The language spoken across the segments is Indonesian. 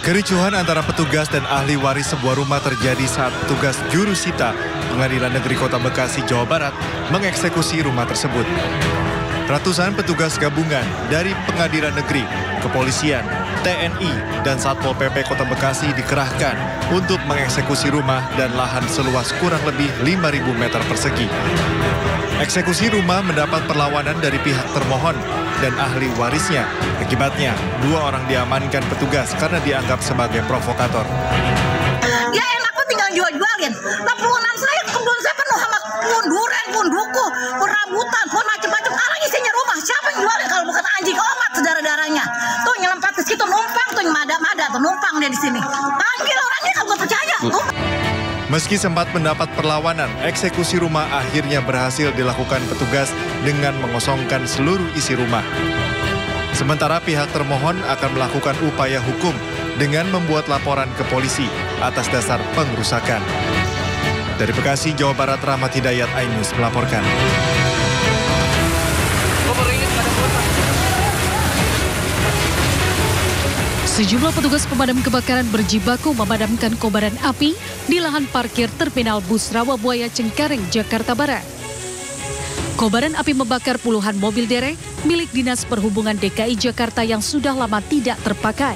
Kericuhan antara petugas dan ahli waris sebuah rumah terjadi saat petugas jurusita Pengadilan Negeri Kota Bekasi, Jawa Barat mengeksekusi rumah tersebut. Ratusan petugas gabungan dari Pengadilan Negeri, Kepolisian, TNI, dan Satpol PP Kota Bekasi dikerahkan untuk mengeksekusi rumah dan lahan seluas kurang lebih 5.000 meter persegi. Eksekusi rumah mendapat perlawanan dari pihak termohon dan ahli warisnya. Akibatnya, 2 orang diamankan petugas karena dianggap sebagai provokator. Ya enak kok tinggal jual-jualin. Nah pelunan saya, kebun saya penuh sama pohon durian, pohon duku, pohon rambutan, pohon macam-macam. Orang isinya rumah, siapa yang jualin kalau bukan anjing omat saudara-daranya. Tuh nyelempat ke situ numpang, tuh mada-mada tuh numpang dia di sini. Panggil orangnya kalau gue percaya. Tuh. Meski sempat mendapat perlawanan, eksekusi rumah akhirnya berhasil dilakukan petugas dengan mengosongkan seluruh isi rumah. Sementara pihak termohon akan melakukan upaya hukum dengan membuat laporan ke polisi atas dasar pengrusakan. Dari Bekasi, Jawa Barat, Rahmat Hidayat, iNews melaporkan. Sejumlah petugas pemadam kebakaran berjibaku memadamkan kobaran api di lahan parkir terminal bus Rawabuaya Cengkareng, Jakarta Barat. Kobaran api membakar puluhan mobil derek milik Dinas Perhubungan DKI Jakarta yang sudah lama tidak terpakai.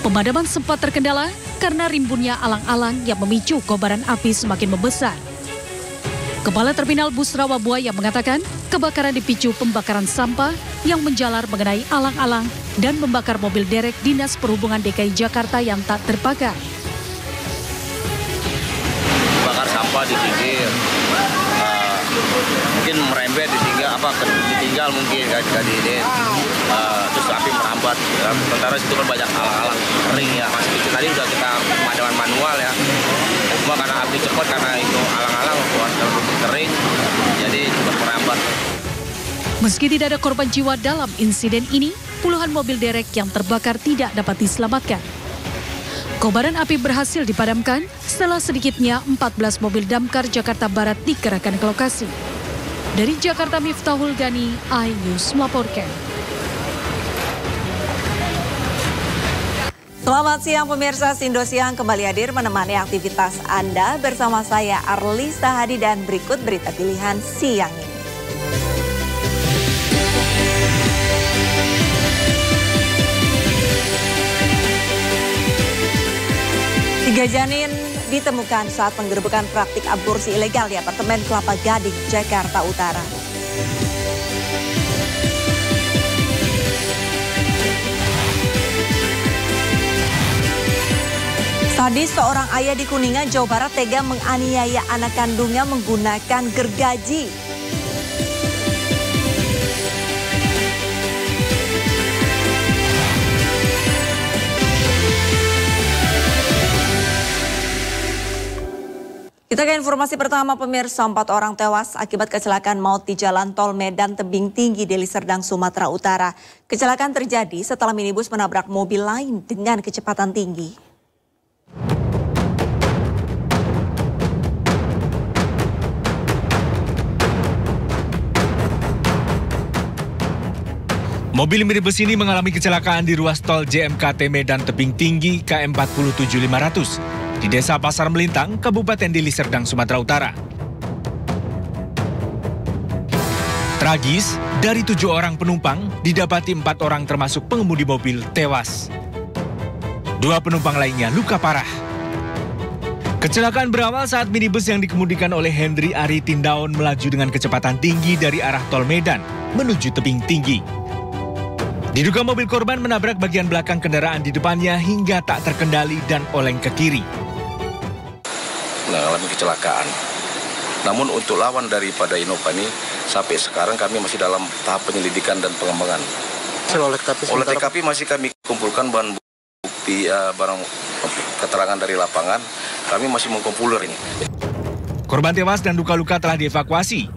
Pemadaman sempat terkendala karena rimbunnya alang-alang yang memicu kobaran api semakin membesar. Kepala Terminal Bus Rawabuaya mengatakan kebakaran dipicu pembakaran sampah yang menjalar mengenai alang-alang dan membakar mobil derek Dinas Perhubungan DKI Jakarta yang tak terpakai. Bakar sampah di pinggir, mungkin merembet ditinggal mungkin gak diinin, terus api merambat. Sementara situ kan banyak alang-alang kering ya, masih kecil. Tadi udah kita pemadaman manual ya, cuma karena api cepat karena itu alang-alang dalam bentuk kering, jadi cepat merambat. Meski tidak ada korban jiwa dalam insiden ini, puluhan mobil derek yang terbakar tidak dapat diselamatkan. Kobaran api berhasil dipadamkan setelah sedikitnya 14 mobil damkar Jakarta Barat dikerahkan ke lokasi. Dari Jakarta, Miftahul Gani, iNews melaporkan. Selamat siang pemirsa, Indosiang kembali hadir menemani aktivitas Anda bersama saya Arlisa Hadi dan berikut berita pilihan siang ini. Tiga janin ditemukan saat penggerebekan praktik aborsi ilegal di apartemen Kelapa Gading, Jakarta Utara. Sadis seorang ayah di Kuningan, Jawa Barat tega menganiaya anak kandungnya menggunakan gergaji. Kita ke informasi pertama pemirsa, 4 orang tewas akibat kecelakaan maut di Jalan Tol Medan Tebing Tinggi, Deli Serdang, Sumatera Utara. Kecelakaan terjadi setelah minibus menabrak mobil lain dengan kecepatan tinggi. Mobil minibus ini mengalami kecelakaan di ruas tol JMKT Medan Tebing Tinggi KM 47500. Di Desa Pasar Melintang, Kabupaten Deli Serdang, Sumatera Utara. Tragis, dari 7 orang penumpang, didapati 4 orang termasuk pengemudi mobil tewas. 2 penumpang lainnya luka parah. Kecelakaan berawal saat minibus yang dikemudikan oleh Hendri Ari Tindaon melaju dengan kecepatan tinggi dari arah tol Medan menuju Tebing Tinggi. Diduga mobil korban menabrak bagian belakang kendaraan di depannya hingga tak terkendali dan oleng ke kiri. Mengalami kecelakaan. Namun untuk lawan daripada Innova ini sampai sekarang kami masih dalam tahap penyelidikan dan pengembangan. Oleh TKP masih kami kumpulkan barang bukti, barang keterangan dari lapangan. Kami masih mengkumpulir ini. Korban tewas dan luka-luka telah dievakuasi.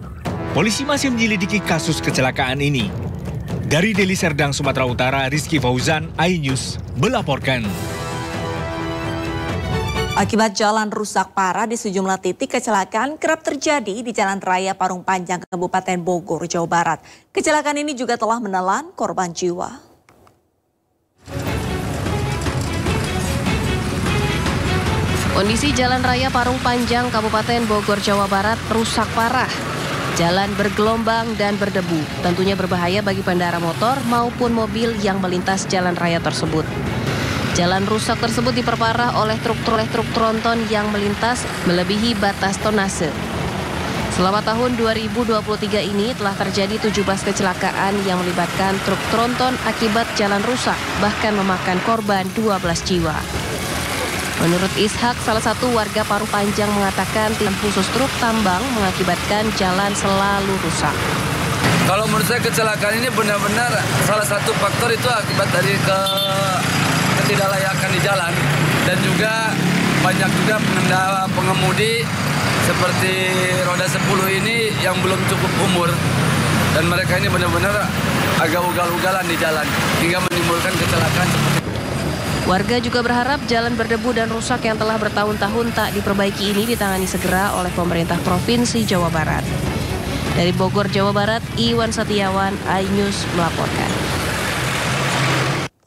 Polisi masih menyelidiki kasus kecelakaan ini. Dari Deli Serdang, Sumatera Utara, Rizky Fauzan, iNews melaporkan. Akibat jalan rusak parah di sejumlah titik, kecelakaan kerap terjadi di Jalan Raya Parung Panjang, Kabupaten Bogor, Jawa Barat. Kecelakaan ini juga telah menelan korban jiwa. Kondisi Jalan Raya Parung Panjang, Kabupaten Bogor, Jawa Barat rusak parah. Jalan bergelombang dan berdebu, tentunya berbahaya bagi pengendara motor maupun mobil yang melintas jalan raya tersebut. Jalan rusak tersebut diperparah oleh truk tronton yang melintas melebihi batas tonase. Selama tahun 2023 ini telah terjadi 17 kecelakaan yang melibatkan truk tronton akibat jalan rusak, bahkan memakan korban 12 jiwa. Menurut Ishak, salah satu warga Parung Panjang mengatakan tim khusus truk tambang mengakibatkan jalan selalu rusak. Kalau menurut saya kecelakaan ini benar-benar salah satu faktor itu akibat dari ketidaklayakan di jalan. Dan juga banyak juga pengemudi seperti roda 10 ini yang belum cukup umur. Dan mereka ini benar-benar agak ugal-ugalan di jalan hingga menimbulkan kecelakaan seperti ini. Warga juga berharap jalan berdebu dan rusak yang telah bertahun-tahun tak diperbaiki ini ditangani segera oleh pemerintah Provinsi Jawa Barat. Dari Bogor, Jawa Barat, Iwan Setiawan, iNews melaporkan.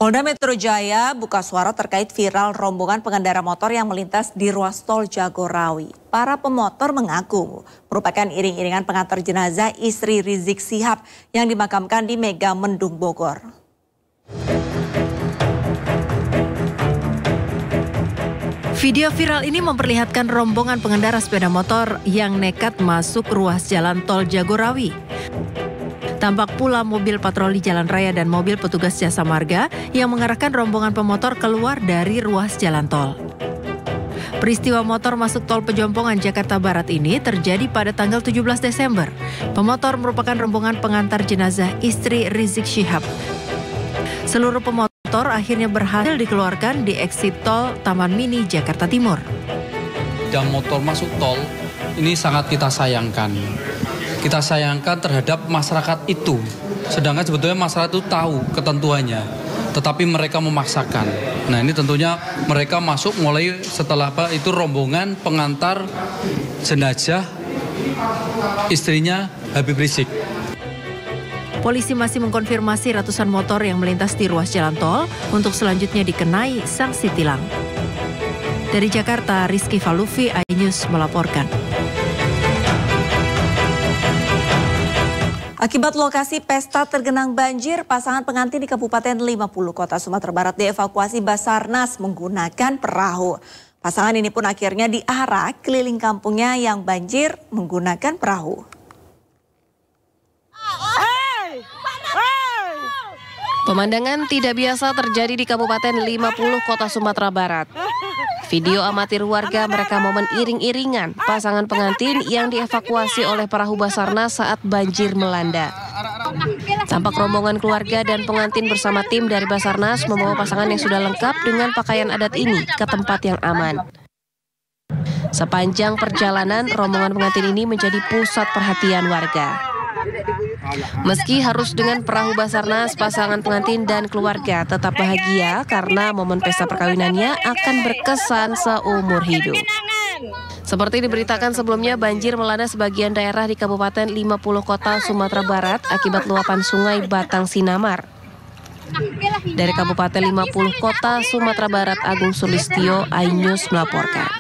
Polda Metro Jaya buka suara terkait viral rombongan pengendara motor yang melintas di ruas tol Jagorawi. Para pemotor mengaku merupakan iring-iringan pengantar jenazah istri Rizik Syihab yang dimakamkan di Megamendung, Bogor. Video viral ini memperlihatkan rombongan pengendara sepeda motor yang nekat masuk ruas jalan tol Jagorawi. Tampak pula mobil patroli jalan raya dan mobil petugas jasa marga yang mengarahkan rombongan pemotor keluar dari ruas jalan tol. Peristiwa motor masuk tol Pejompongan, Jakarta Barat ini terjadi pada tanggal 17 Desember. Pemotor merupakan rombongan pengantar jenazah istri Rizik Syihab. Seluruh pemotor akhirnya berhasil dikeluarkan di exit tol Taman Mini, Jakarta Timur. Dan motor masuk tol ini sangat kita sayangkan. Kita sayangkan terhadap masyarakat itu. Sedangkan sebetulnya masyarakat itu tahu ketentuannya, tetapi mereka memaksakan. Nah, ini tentunya mereka masuk mulai setelah itu rombongan pengantar jenazah istrinya Habib Rizik. Polisi masih mengkonfirmasi ratusan motor yang melintas di ruas jalan tol untuk selanjutnya dikenai sanksi tilang. Dari Jakarta, Rizky Falufi, iNews melaporkan. Akibat lokasi pesta tergenang banjir, pasangan pengantin di Kabupaten 50 Kota Sumatera Barat dievakuasi Basarnas menggunakan perahu. Pasangan ini pun akhirnya diarak keliling kampungnya yang banjir menggunakan perahu. Pemandangan tidak biasa terjadi di Kabupaten 50 Kota Sumatera Barat. Video amatir warga merekam momen iring-iringan pasangan pengantin yang dievakuasi oleh perahu Basarnas saat banjir melanda. Tampak rombongan keluarga dan pengantin bersama tim dari Basarnas membawa pasangan yang sudah lengkap dengan pakaian adat ini ke tempat yang aman. Sepanjang perjalanan, rombongan pengantin ini menjadi pusat perhatian warga. Meski harus dengan perahu Basarnas, pasangan pengantin dan keluarga tetap bahagia karena momen pesta perkawinannya akan berkesan seumur hidup. Seperti diberitakan sebelumnya, banjir melanda sebagian daerah di Kabupaten 50 Kota Sumatera Barat akibat luapan sungai Batang Sinamar. Dari Kabupaten 50 Kota Sumatera Barat, Agung Sulistyo, iNews melaporkan.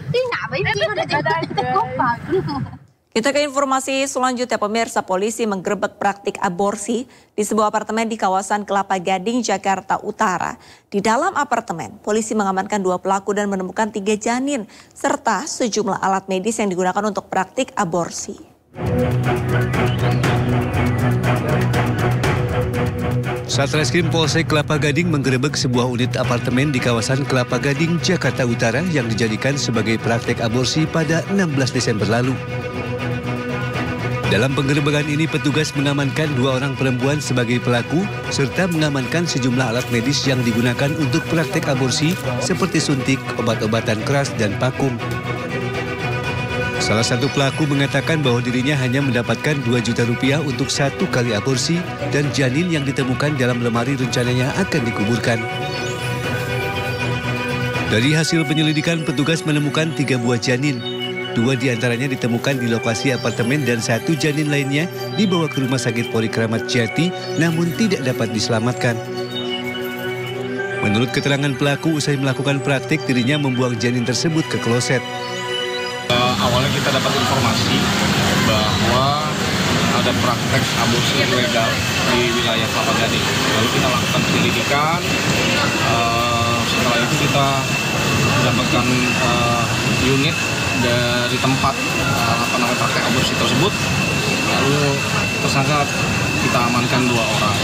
Kita ke informasi selanjutnya, pemirsa. Polisi menggerebek praktik aborsi di sebuah apartemen di kawasan Kelapa Gading, Jakarta Utara. Di dalam apartemen, polisi mengamankan 2 pelaku dan menemukan 3 janin, serta sejumlah alat medis yang digunakan untuk praktik aborsi. Satreskrim Polsek Kelapa Gading menggerebek sebuah unit apartemen di kawasan Kelapa Gading, Jakarta Utara yang dijadikan sebagai praktek aborsi pada 16 Desember lalu. Dalam penggerebekan ini, petugas mengamankan 2 orang perempuan sebagai pelaku serta mengamankan sejumlah alat medis yang digunakan untuk praktek aborsi seperti suntik, obat-obatan keras, dan vakum. Salah satu pelaku mengatakan bahwa dirinya hanya mendapatkan 2 juta rupiah untuk 1 kali aborsi dan janin yang ditemukan dalam lemari rencananya akan dikuburkan. Dari hasil penyelidikan, petugas menemukan 3 buah janin. 2 diantaranya ditemukan di lokasi apartemen dan 1 janin lainnya dibawa ke Rumah Sakit Polri Kramat Jati namun tidak dapat diselamatkan. Menurut keterangan pelaku, usai melakukan praktik, dirinya membuang janin tersebut ke kloset. Awalnya kita dapat informasi bahwa ada praktek aborsi ilegal di wilayah Kelapa Gading. Lalu kita lakukan penyelidikan. Setelah itu kita mendapatkan unit dari tempat praktek aborsi tersebut. Lalu tersangka kita amankan 2 orang.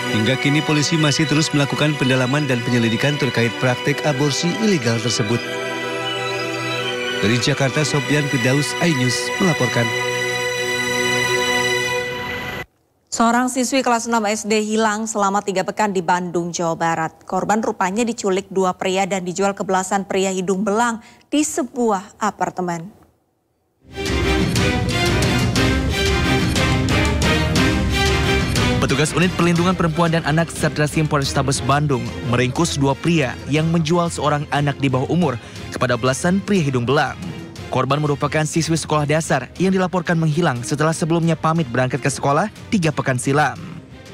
Hingga kini polisi masih terus melakukan pendalaman dan penyelidikan terkait praktek aborsi ilegal tersebut. Dari Jakarta, Sofyan Firdaus, iNews melaporkan. Seorang siswi kelas 6 SD hilang selama 3 pekan di Bandung, Jawa Barat. Korban rupanya diculik 2 pria dan dijual ke belasan pria hidung belang di sebuah apartemen. Petugas Unit Perlindungan Perempuan dan Anak Satreskrim Polrestabes Bandung meringkus 2 pria yang menjual seorang anak di bawah umur kepada belasan pria hidung belang. Korban merupakan siswi sekolah dasar yang dilaporkan menghilang setelah sebelumnya pamit berangkat ke sekolah 3 pekan silam.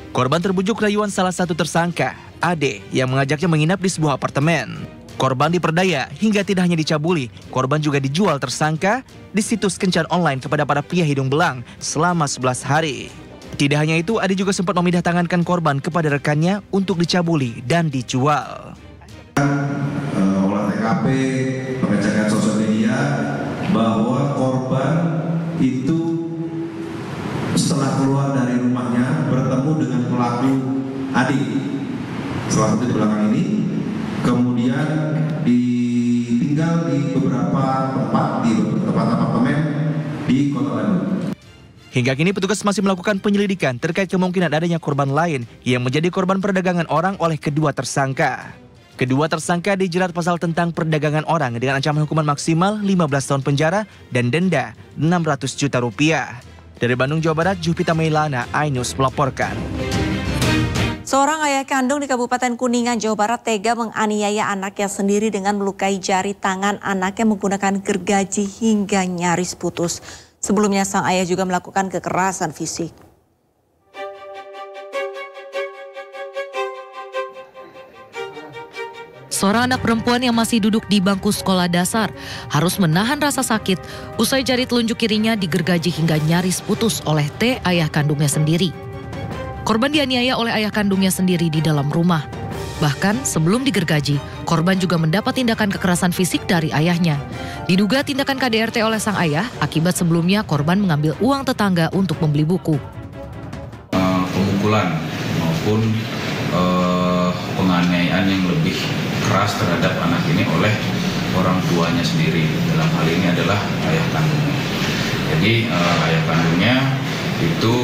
Korban terbujuk rayuan salah satu tersangka, Ade, yang mengajaknya menginap di sebuah apartemen. Korban diperdaya hingga tidak hanya dicabuli, korban juga dijual tersangka di situs kencan online kepada para pria hidung belang selama 11 hari. Tidak hanya itu, Ade juga sempat memindah-tangankan korban kepada rekannya untuk dicabuli dan dijual. Olah TKP, pengecekan sosial media, bahwa korban itu setelah keluar dari rumahnya bertemu dengan pelaku adik. Salah satu di belakang ini, kemudian ditinggal di beberapa tempat, di tempat apartemen di Kota Bandung. Hingga kini petugas masih melakukan penyelidikan terkait kemungkinan adanya korban lain yang menjadi korban perdagangan orang oleh kedua tersangka. Kedua tersangka dijerat pasal tentang perdagangan orang dengan ancaman hukuman maksimal 15 tahun penjara dan denda 600 juta rupiah. Dari Bandung, Jawa Barat, Jupita Meilana, iNews melaporkan. Seorang ayah kandung di Kabupaten Kuningan, Jawa Barat tega menganiaya anaknya sendiri dengan melukai jari tangan anaknya menggunakan gergaji hingga nyaris putus. Sebelumnya sang ayah juga melakukan kekerasan fisik. Seorang anak perempuan yang masih duduk di bangku sekolah dasar harus menahan rasa sakit usai jari telunjuk kirinya digergaji hingga nyaris putus oleh T, ayah kandungnya sendiri. Korban dianiaya oleh ayah kandungnya sendiri di dalam rumah. Bahkan sebelum digergaji, korban juga mendapat tindakan kekerasan fisik dari ayahnya. Diduga tindakan KDRT oleh sang ayah akibat sebelumnya korban mengambil uang tetangga untuk membeli buku. Pemukulan maupun penganiayaan yang lebih keras terhadap anak ini oleh orang tuanya sendiri. Dalam hal ini adalah ayah kandungnya. Jadi ayah kandungnya itu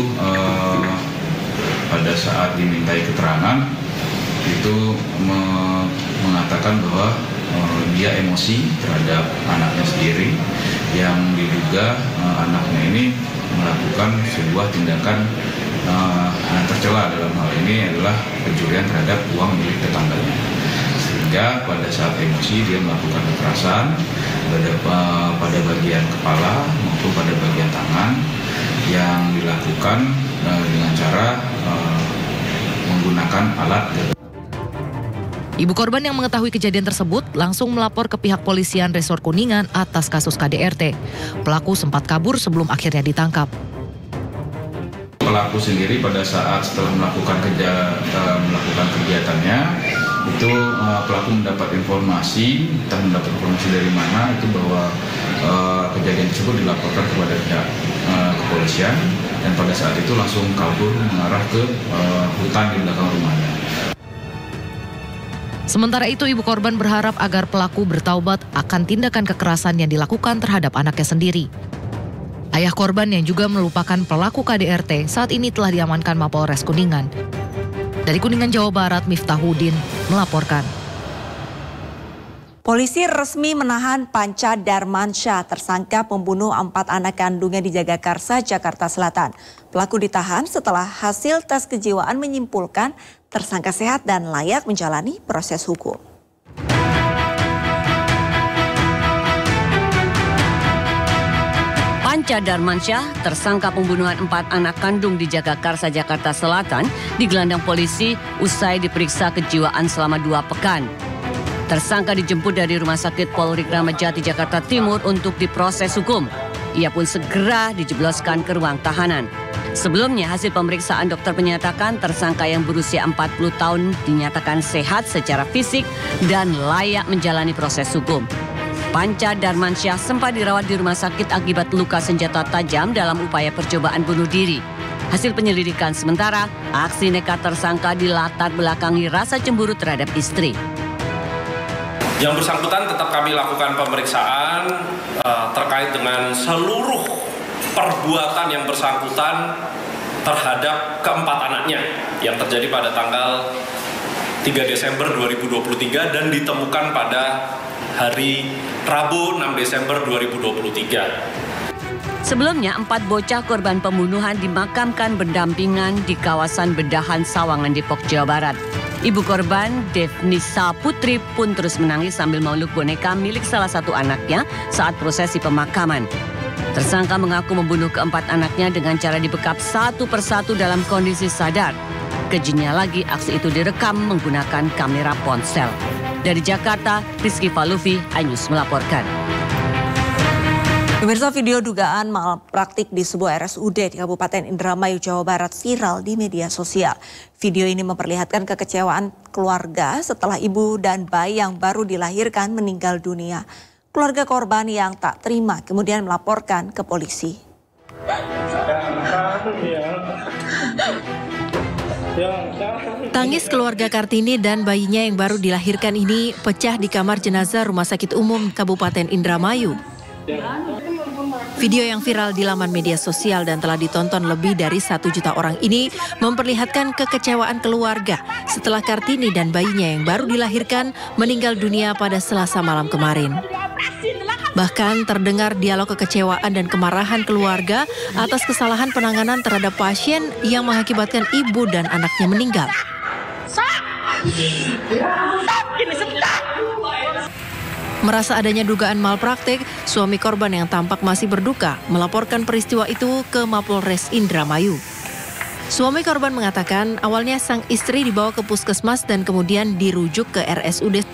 pada saat dimintai keterangan itu mengatakan bahwa dia emosi terhadap anaknya sendiri yang diduga anaknya ini melakukan sebuah tindakan yang tercela. Dalam hal ini adalah pencurian terhadap uang milik tetangganya. Sehingga pada saat emosi dia melakukan kekerasan pada bagian kepala maupun pada bagian tangan yang dilakukan dengan cara menggunakan alat. Ibu korban yang mengetahui kejadian tersebut langsung melapor ke pihak polisian Resor Kuningan atas kasus KDRT. Pelaku sempat kabur sebelum akhirnya ditangkap. Pelaku sendiri pada saat setelah melakukan kegiatannya itu pelaku mendapat informasi, entah mendapat informasi dari mana itu bahwa kejadian tersebut dilaporkan kepada pihak kepolisian dan pada saat itu langsung kabur mengarah ke hutan di belakang rumahnya. Sementara itu, ibu korban berharap agar pelaku bertaubat akan tindakan kekerasan yang dilakukan terhadap anaknya sendiri. Ayah korban yang juga merupakan pelaku KDRT saat ini telah diamankan Mapolres Kuningan. Dari Kuningan, Jawa Barat, Miftahudin melaporkan. Polisi resmi menahan Panca Darmansyah, tersangka pembunuh 4 anak kandungnya di Jagakarsa, Jakarta Selatan. Pelaku ditahan setelah hasil tes kejiwaan menyimpulkan tersangka sehat dan layak menjalani proses hukum. Panca Panca Darmansyah, tersangka pembunuhan 4 anak kandung di Jagakarsa, Jakarta Selatan, digelandang polisi usai diperiksa kejiwaan selama 2 pekan. Tersangka dijemput dari Rumah Sakit Polri Kramat Jati, Jakarta Timur untuk diproses hukum. Ia pun segera dijebloskan ke ruang tahanan. Sebelumnya, hasil pemeriksaan dokter menyatakan tersangka yang berusia 40 tahun dinyatakan sehat secara fisik dan layak menjalani proses hukum. Panca Darmansyah sempat dirawat di rumah sakit akibat luka senjata tajam dalam upaya percobaan bunuh diri. Hasil penyelidikan sementara, aksi nekat tersangka dilatar belakangi rasa cemburu terhadap istri. Yang bersangkutan tetap kami lakukan pemeriksaan terkait dengan seluruh perbuatan yang bersangkutan terhadap keempat anaknya yang terjadi pada tanggal 3 Desember 2023 dan ditemukan pada hari Rabu 6 Desember 2023. Sebelumnya, 4 bocah korban pembunuhan dimakamkan berdampingan di kawasan Bedahan, Sawangan, Depok, Jawa Barat. Ibu korban, Devnisa Putri, pun terus menangis sambil memeluk boneka milik salah satu anaknya saat prosesi pemakaman. Tersangka mengaku membunuh keempat anaknya dengan cara dibekap satu persatu dalam kondisi sadar. Kejinya lagi, aksi itu direkam menggunakan kamera ponsel. Dari Jakarta, Rizky Falufi, iNews melaporkan. Pemirsa, video dugaan malpraktik di sebuah RSUD di Kabupaten Indramayu, Jawa Barat viral di media sosial. Video ini memperlihatkan kekecewaan keluarga setelah ibu dan bayi yang baru dilahirkan meninggal dunia. Keluarga korban yang tak terima kemudian melaporkan ke polisi. Tangis keluarga Kartini dan bayinya yang baru dilahirkan ini pecah di kamar jenazah Rumah Sakit Umum Kabupaten Indramayu. Video yang viral di laman media sosial dan telah ditonton lebih dari 1 juta orang ini memperlihatkan kekecewaan keluarga setelah Kartini dan bayinya yang baru dilahirkan meninggal dunia pada Selasa malam kemarin. Bahkan terdengar dialog kekecewaan dan kemarahan keluarga atas kesalahan penanganan terhadap pasien yang mengakibatkan ibu dan anaknya meninggal. Merasa adanya dugaan malpraktik, suami korban yang tampak masih berduka melaporkan peristiwa itu ke Mapolres Indramayu. Suami korban mengatakan awalnya sang istri dibawa ke puskesmas dan kemudian dirujuk ke RSUD.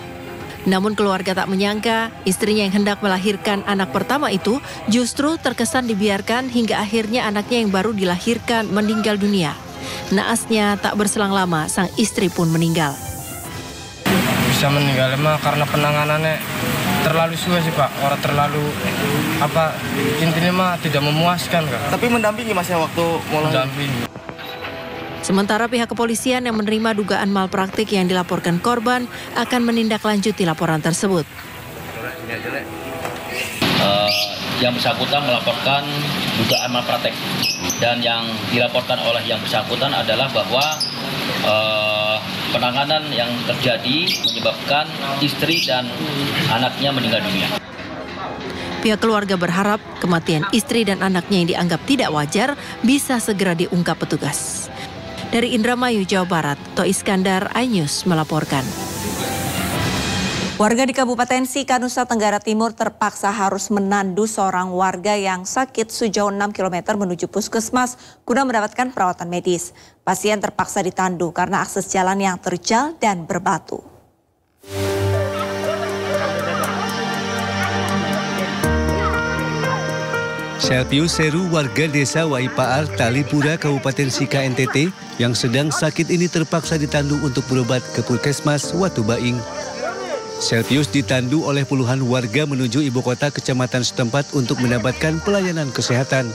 Namun keluarga tak menyangka istrinya yang hendak melahirkan anak pertama itu justru terkesan dibiarkan hingga akhirnya anaknya yang baru dilahirkan meninggal dunia. Naasnya tak berselang lama sang istri pun meninggal. Bisa meninggal emang karena penanganannya terlalu suwe sih Pak, orang terlalu intinya mah tidak memuaskan Kak. Tapi mendampingi Mas ya waktu mulai? Mendampingi. Sementara pihak kepolisian yang menerima dugaan malpraktik yang dilaporkan korban akan menindaklanjuti laporan tersebut. Yang bersangkutan melaporkan dugaan malpraktik dan yang dilaporkan oleh yang bersangkutan adalah bahwa penanganan yang terjadi menyebabkan istri dan anaknya meninggal dunia. Pihak keluarga berharap kematian istri dan anaknya yang dianggap tidak wajar bisa segera diungkap petugas. Dari Indramayu, Jawa Barat, To Iskandar, iNews melaporkan. Warga di Kabupaten Sika, Nusa Tenggara Timur terpaksa harus menandu seorang warga yang sakit sejauh 6 km menuju puskesmas guna mendapatkan perawatan medis. Pasien terpaksa ditandu karena akses jalan yang terjal dan berbatu. Selpius Seru, warga desa Waipaar, Talipura, Kabupaten Sika, NTT, yang sedang sakit ini terpaksa ditandu untuk berobat ke Puskesmas Watu Baing. Selpius ditandu oleh puluhan warga menuju ibu kota kecamatan setempat untuk mendapatkan pelayanan kesehatan.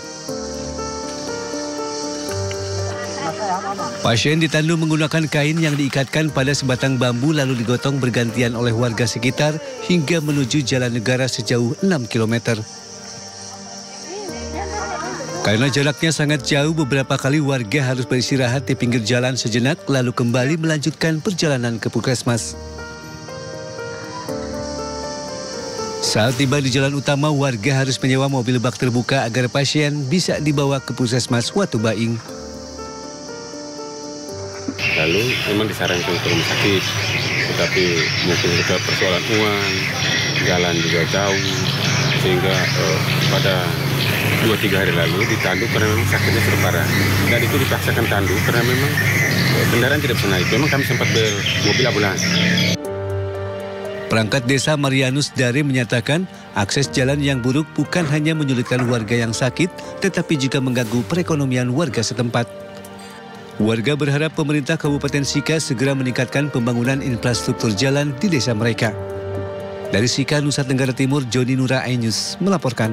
Pasien ditandu menggunakan kain yang diikatkan pada sebatang bambu lalu digotong bergantian oleh warga sekitar hingga menuju jalan negara sejauh 6 km. Karena jaraknya sangat jauh, beberapa kali warga harus beristirahat di pinggir jalan sejenak lalu kembali melanjutkan perjalanan ke puskesmas. Saat tiba di jalan utama, warga harus menyewa mobil bak terbuka agar pasien bisa dibawa ke puskesmas Watu Baing. Lalu memang disarankan ke rumah sakit, tetapi mungkin juga persoalan uang, jalan juga jauh, sehingga pada 2-3 hari lalu ditandu karena memang sakitnya sudah parah. Dan itu dipaksakan tandu karena memang kendaraan tidak bisa naik. Memang kami sempat bermobil ambulans. Perangkat Desa Marianus Dare menyatakan akses jalan yang buruk bukan hanya menyulitkan warga yang sakit, tetapi juga mengganggu perekonomian warga setempat. Warga berharap pemerintah Kabupaten Sika segera meningkatkan pembangunan infrastruktur jalan di desa mereka. Dari Sika, Nusa Tenggara Timur, Joni Nura Ainus melaporkan.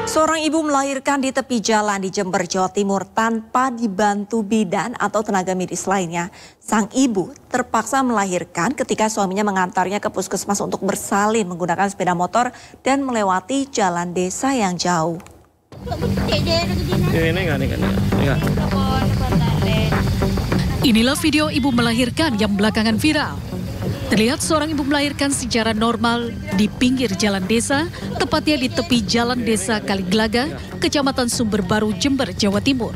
Seorang ibu melahirkan di tepi jalan di Jember, Jawa Timur tanpa dibantu bidan atau tenaga medis lainnya. Sang ibu terpaksa melahirkan ketika suaminya mengantarnya ke puskesmas untuk bersalin menggunakan sepeda motor dan melewati jalan desa yang jauh. Inilah video ibu melahirkan yang belakangan viral. Terlihat seorang ibu melahirkan secara normal di pinggir jalan desa, tepatnya di tepi jalan desa Kaliglaga, Kecamatan Sumberbaru, Jember, Jawa Timur.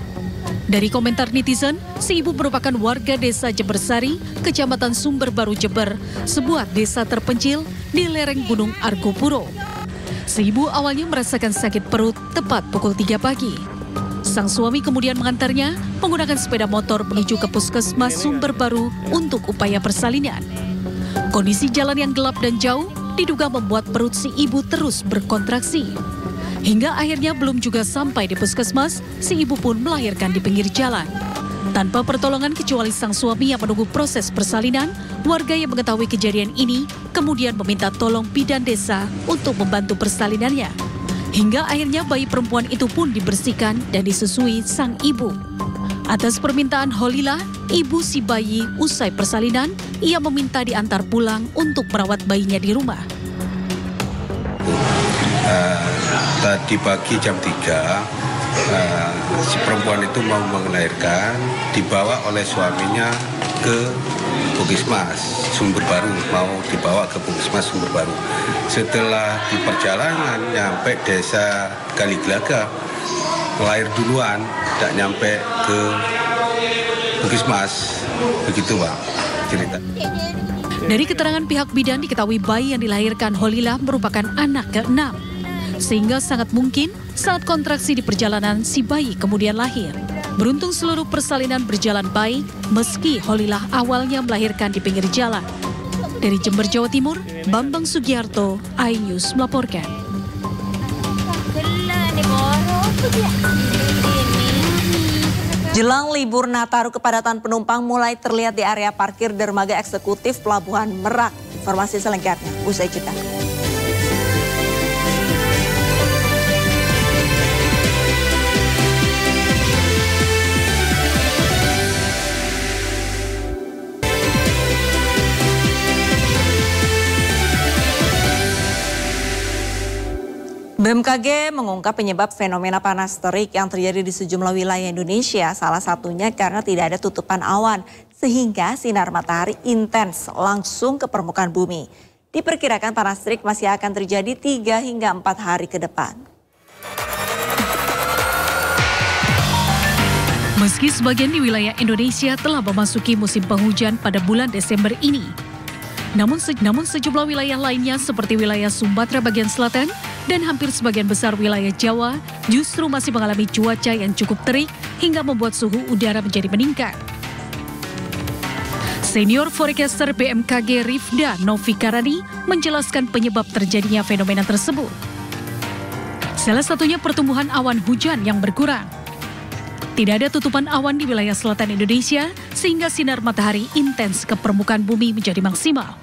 Dari komentar netizen, si ibu merupakan warga desa Jembersari, Kecamatan Sumberbaru, Jember, sebuah desa terpencil di lereng Gunung Argopuro. Si ibu awalnya merasakan sakit perut tepat pukul 3 pagi. Sang suami kemudian mengantarnya menggunakan sepeda motor menuju ke puskesmas Sumberbaru untuk upaya persalinan. Kondisi jalan yang gelap dan jauh diduga membuat perut si ibu terus berkontraksi. Hingga akhirnya belum juga sampai di puskesmas, si ibu pun melahirkan di pinggir jalan. Tanpa pertolongan kecuali sang suami yang menunggu proses persalinan, warga yang mengetahui kejadian ini kemudian meminta tolong bidan desa untuk membantu persalinannya. Hingga akhirnya bayi perempuan itu pun dibersihkan dan disusui sang ibu. Atas permintaan Holilah, ibu si bayi usai persalinan, ia meminta diantar pulang untuk merawat bayinya di rumah. Tadi pagi jam 3, si perempuan itu mau melahirkan, dibawa oleh suaminya ke Puskesmas Sumberbaru, mau dibawa ke Puskesmas Sumberbaru. Setelah di perjalanan nyampe desa Kaliglaga, lahir duluan, tidak nyampe ke Puskesmas. Begitu Pak cerita. Dari keterangan pihak bidan diketahui bayi yang dilahirkan Holilah merupakan anak ke-6. Sehingga sangat mungkin saat kontraksi di perjalanan si bayi kemudian lahir. Beruntung seluruh persalinan berjalan baik meski Holilah awalnya melahirkan di pinggir jalan. Dari Jember, Jawa Timur, Bambang Sugiarto, iNews melaporkan. Jelang libur Nataru, kepadatan penumpang mulai terlihat di area parkir dermaga eksekutif Pelabuhan Merak. Informasi selengkapnya usai jeda. BMKG mengungkap penyebab fenomena panas terik yang terjadi di sejumlah wilayah Indonesia. Salah satunya karena tidak ada tutupan awan, sehingga sinar matahari intens langsung ke permukaan bumi. Diperkirakan panas terik masih akan terjadi 3 hingga 4 hari ke depan. Meski sebagian di wilayah Indonesia telah memasuki musim penghujan pada bulan Desember ini, namun sejumlah wilayah lainnya seperti wilayah Sumatera bagian selatan dan hampir sebagian besar wilayah Jawa justru masih mengalami cuaca yang cukup terik hingga membuat suhu udara menjadi meningkat. Senior forecaster BMKG Rifda Novikarani menjelaskan penyebab terjadinya fenomena tersebut. Salah satunya pertumbuhan awan hujan yang berkurang. Tidak ada tutupan awan di wilayah selatan Indonesia sehingga sinar matahari intens ke permukaan bumi menjadi maksimal.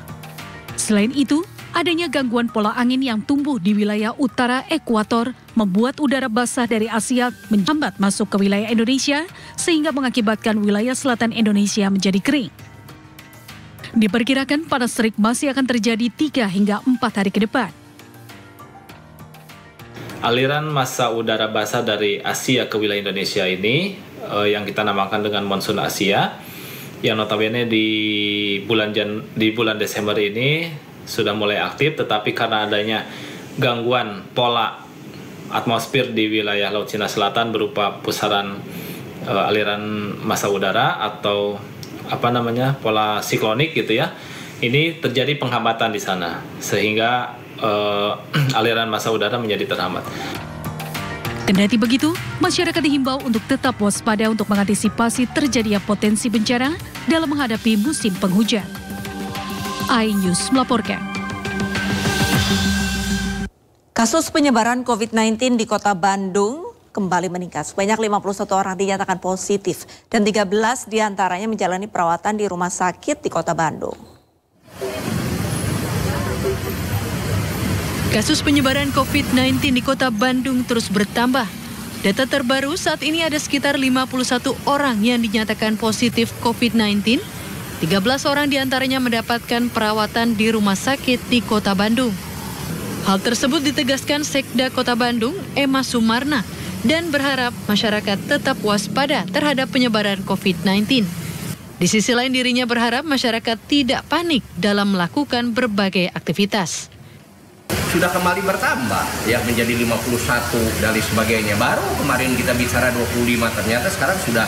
Selain itu, adanya gangguan pola angin yang tumbuh di wilayah utara ekuator membuat udara basah dari Asia menghambat masuk ke wilayah Indonesia sehingga mengakibatkan wilayah selatan Indonesia menjadi kering. Diperkirakan panas terik masih akan terjadi 3 hingga 4 hari ke depan. Aliran massa udara basah dari Asia ke wilayah Indonesia ini yang kita namakan dengan monsun Asia, yang notabene di bulan Desember ini sudah mulai aktif, tetapi karena adanya gangguan pola atmosfer di wilayah Laut Cina Selatan berupa pusaran aliran massa udara atau pola siklonik gitu ya, ini terjadi penghambatan di sana sehingga aliran massa udara menjadi terhambat. Kendati begitu, masyarakat dihimbau untuk tetap waspada untuk mengantisipasi terjadinya potensi bencana dalam menghadapi musim penghujan. iNews melaporkan. Kasus penyebaran COVID-19 di Kota Bandung kembali meningkat. Sebanyak 51 orang dinyatakan positif dan 13 diantaranya menjalani perawatan di rumah sakit di Kota Bandung. Kasus penyebaran COVID-19 di Kota Bandung terus bertambah. Data terbaru saat ini ada sekitar 51 orang yang dinyatakan positif COVID-19. 13 orang diantaranya mendapatkan perawatan di rumah sakit di Kota Bandung. Hal tersebut ditegaskan Sekda Kota Bandung, Emma Sumarna, dan berharap masyarakat tetap waspada terhadap penyebaran COVID-19. Di sisi lain dirinya berharap masyarakat tidak panik dalam melakukan berbagai aktivitas. Sudah kembali bertambah ya menjadi 51 dan sebagainya. Baru kemarin kita bicara 25, ternyata sekarang sudah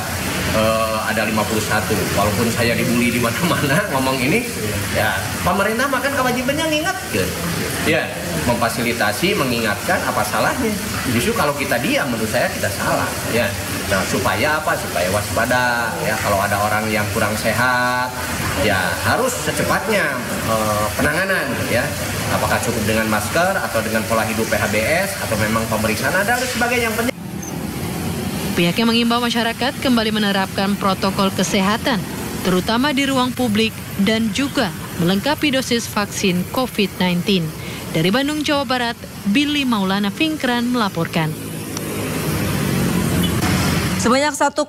ada 51. Walaupun saya dibully di mana-mana ngomong ini, ya pemerintah makan kewajibannya ngingatkan. Ya, memfasilitasi, mengingatkan, apa salahnya? Justru kalau kita diam menurut saya kita salah ya. Nah, supaya apa? Supaya waspada ya, kalau ada orang yang kurang sehat ya harus secepatnya penanganan ya. Apakah cukup dengan masker atau dengan pola hidup PHBS atau memang pemeriksaan ada sebagai yang penting. Pihaknya mengimbau masyarakat kembali menerapkan protokol kesehatan, terutama di ruang publik dan juga melengkapi dosis vaksin COVID-19. Dari Bandung, Jawa Barat, Billy Maulana Finkran melaporkan. Sebanyak 1,4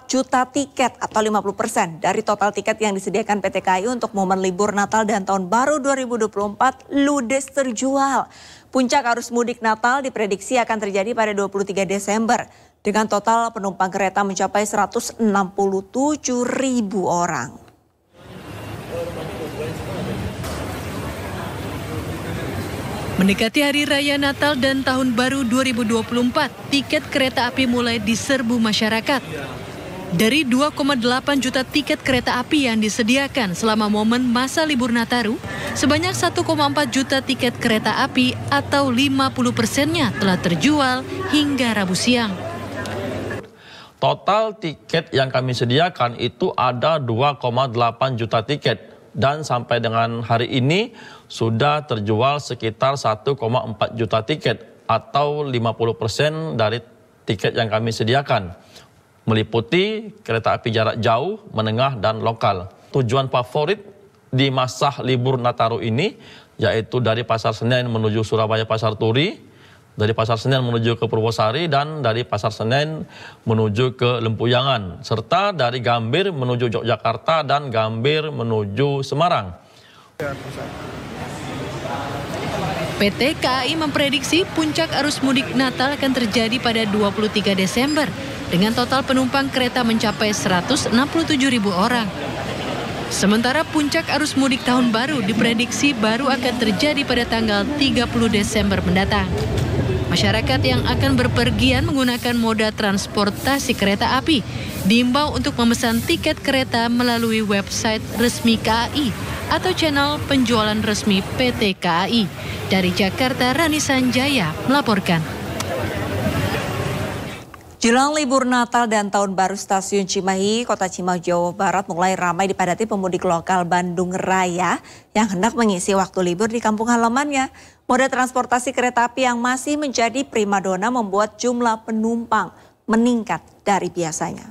juta tiket atau 50% dari total tiket yang disediakan PT KAI untuk momen libur Natal dan Tahun Baru 2024 ludes terjual. Puncak arus mudik Natal diprediksi akan terjadi pada 23 Desember dengan total penumpang kereta mencapai 167.000 orang. Mendekati Hari Raya Natal dan Tahun Baru 2024, tiket kereta api mulai diserbu masyarakat. Dari 2,8 juta tiket kereta api yang disediakan selama momen masa libur Nataru, sebanyak 1,4 juta tiket kereta api atau 50%-nya telah terjual hingga Rabu siang. Total tiket yang kami sediakan itu ada 2,8 juta tiket. Dan sampai dengan hari ini sudah terjual sekitar 1,4 juta tiket atau 50% dari tiket yang kami sediakan. Meliputi kereta api jarak jauh, menengah, dan lokal. Tujuan favorit di masa libur Nataru ini yaitu dari Pasar Senen menuju Surabaya Pasar Turi, dari Pasar Senen menuju ke Purwosari, dan dari Pasar Senen menuju ke Lempuyangan, serta dari Gambir menuju Yogyakarta dan Gambir menuju Semarang. PT KAI memprediksi puncak arus mudik Natal akan terjadi pada 23 Desember dengan total penumpang kereta mencapai 167.000 orang. Sementara puncak arus mudik Tahun Baru diprediksi baru akan terjadi pada tanggal 30 Desember mendatang. Masyarakat yang akan berpergian menggunakan moda transportasi kereta api diimbau untuk memesan tiket kereta melalui website resmi KAI atau channel penjualan resmi PT KAI. Dari Jakarta, Rani Sanjaya melaporkan. Jelang libur Natal dan Tahun Baru, Stasiun Cimahi, Kota Cimahi, Jawa Barat mulai ramai dipadati pemudik lokal Bandung Raya yang hendak mengisi waktu libur di kampung halamannya. Moda transportasi kereta api yang masih menjadi primadona membuat jumlah penumpang meningkat dari biasanya.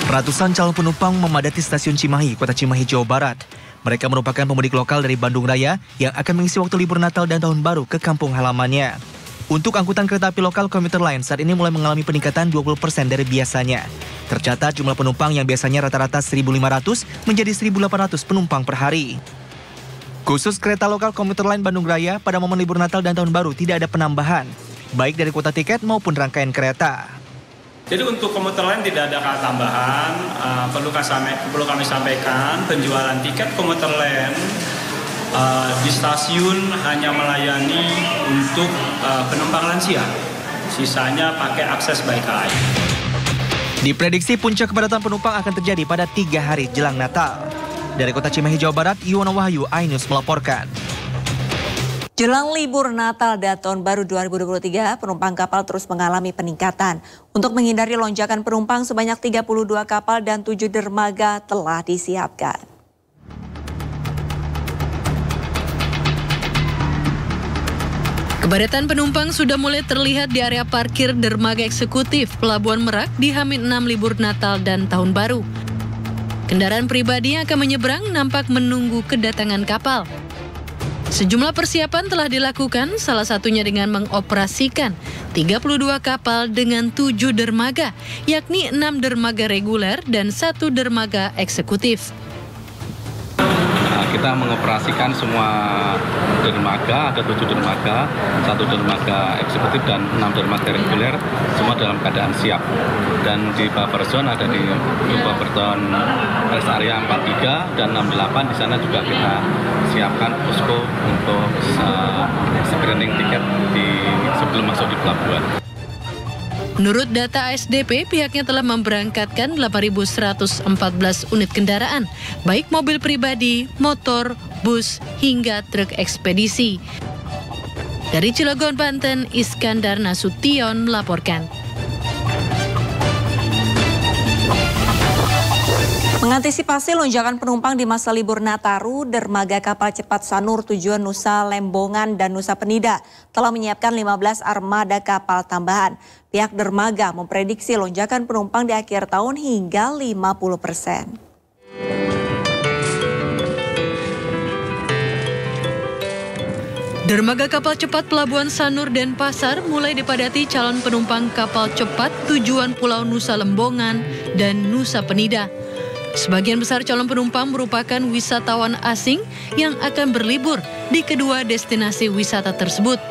Ratusan calon penumpang memadati Stasiun Cimahi, Kota Cimahi, Jawa Barat. Mereka merupakan pemudik lokal dari Bandung Raya yang akan mengisi waktu libur Natal dan Tahun Baru ke kampung halamannya. Untuk angkutan kereta api lokal komuter lain saat ini mulai mengalami peningkatan 20% dari biasanya. Tercatat jumlah penumpang yang biasanya rata-rata 1.500 menjadi 1.800 penumpang per hari. Khusus kereta lokal komuter lain Bandung Raya pada momen libur Natal dan Tahun Baru tidak ada penambahan, baik dari kuota tiket maupun rangkaian kereta. Jadi untuk komuter lain tidak ada tambahan, perlu kami sampaikan penjualan tiket komuter lain di stasiun hanya melayani untuk penumpang lansia, sisanya pakai akses by KAI. Diprediksi puncak kepadatan penumpang akan terjadi pada 3 hari jelang Natal. Dari Kota Cimahi, Jawa Barat, Yuwono Wahyu, iNews melaporkan. Jelang libur Natal dan Tahun Baru 2023, penumpang kapal terus mengalami peningkatan. Untuk menghindari lonjakan penumpang, sebanyak 32 kapal dan 7 dermaga telah disiapkan. Kepadatan penumpang sudah mulai terlihat di area parkir dermaga eksekutif Pelabuhan Merak di H-6 libur Natal dan Tahun Baru. Kendaraan pribadi yang akan menyeberang nampak menunggu kedatangan kapal. Sejumlah persiapan telah dilakukan, salah satunya dengan mengoperasikan 32 kapal dengan 7 dermaga, yakni 6 dermaga reguler dan 1 dermaga eksekutif. Kita mengoperasikan semua dermaga, ada 7 dermaga, 1 dermaga eksekutif dan 6 dermaga reguler, semua dalam keadaan siap. Dan di buffer zone ada di buffer zone rest area 43 dan 68, di sana juga kita siapkan posko untuk screening tiket sebelum masuk di pelabuhan. Menurut data ASDP, pihaknya telah memberangkatkan 8.114 unit kendaraan, baik mobil pribadi, motor, bus, hingga truk ekspedisi. Dari Cilegon, Banten, Iskandar Nasution melaporkan. Mengantisipasi lonjakan penumpang di masa libur Nataru, dermaga kapal cepat Sanur tujuan Nusa Lembongan dan Nusa Penida telah menyiapkan 15 armada kapal tambahan. Pihak dermaga memprediksi lonjakan penumpang di akhir tahun hingga 50%. Dermaga kapal cepat Pelabuhan Sanur dan Pasar mulai dipadati calon penumpang kapal cepat tujuan Pulau Nusa Lembongan dan Nusa Penida. Sebagian besar calon penumpang merupakan wisatawan asing yang akan berlibur di kedua destinasi wisata tersebut.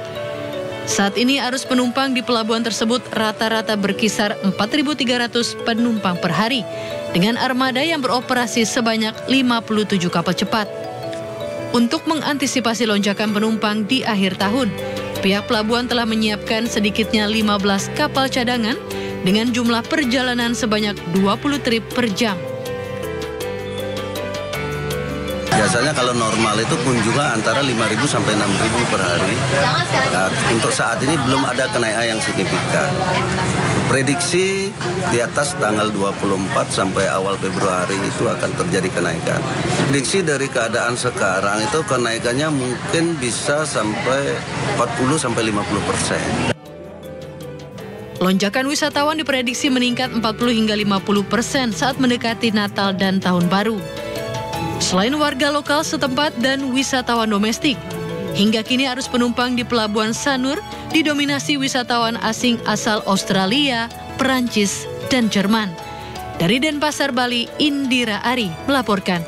Saat ini arus penumpang di pelabuhan tersebut rata-rata berkisar 4.300 penumpang per hari, dengan armada yang beroperasi sebanyak 57 kapal cepat. Untuk mengantisipasi lonjakan penumpang di akhir tahun, pihak pelabuhan telah menyiapkan sedikitnya 15 kapal cadangan dengan jumlah perjalanan sebanyak 20 trip per jam. Biasanya kalau normal itu kunjungan antara 5.000 sampai 6.000 per hari. Nah, untuk saat ini belum ada kenaikan yang signifikan. Prediksi di atas tanggal 24 sampai awal Februari itu akan terjadi kenaikan. Prediksi dari keadaan sekarang itu kenaikannya mungkin bisa sampai 40 sampai 50%. Lonjakan wisatawan diprediksi meningkat 40 hingga 50% saat mendekati Natal dan Tahun Baru. Selain warga lokal setempat dan wisatawan domestik, hingga kini arus penumpang di Pelabuhan Sanur didominasi wisatawan asing asal Australia, Perancis, dan Jerman. Dari Denpasar, Bali, Indira Ari melaporkan.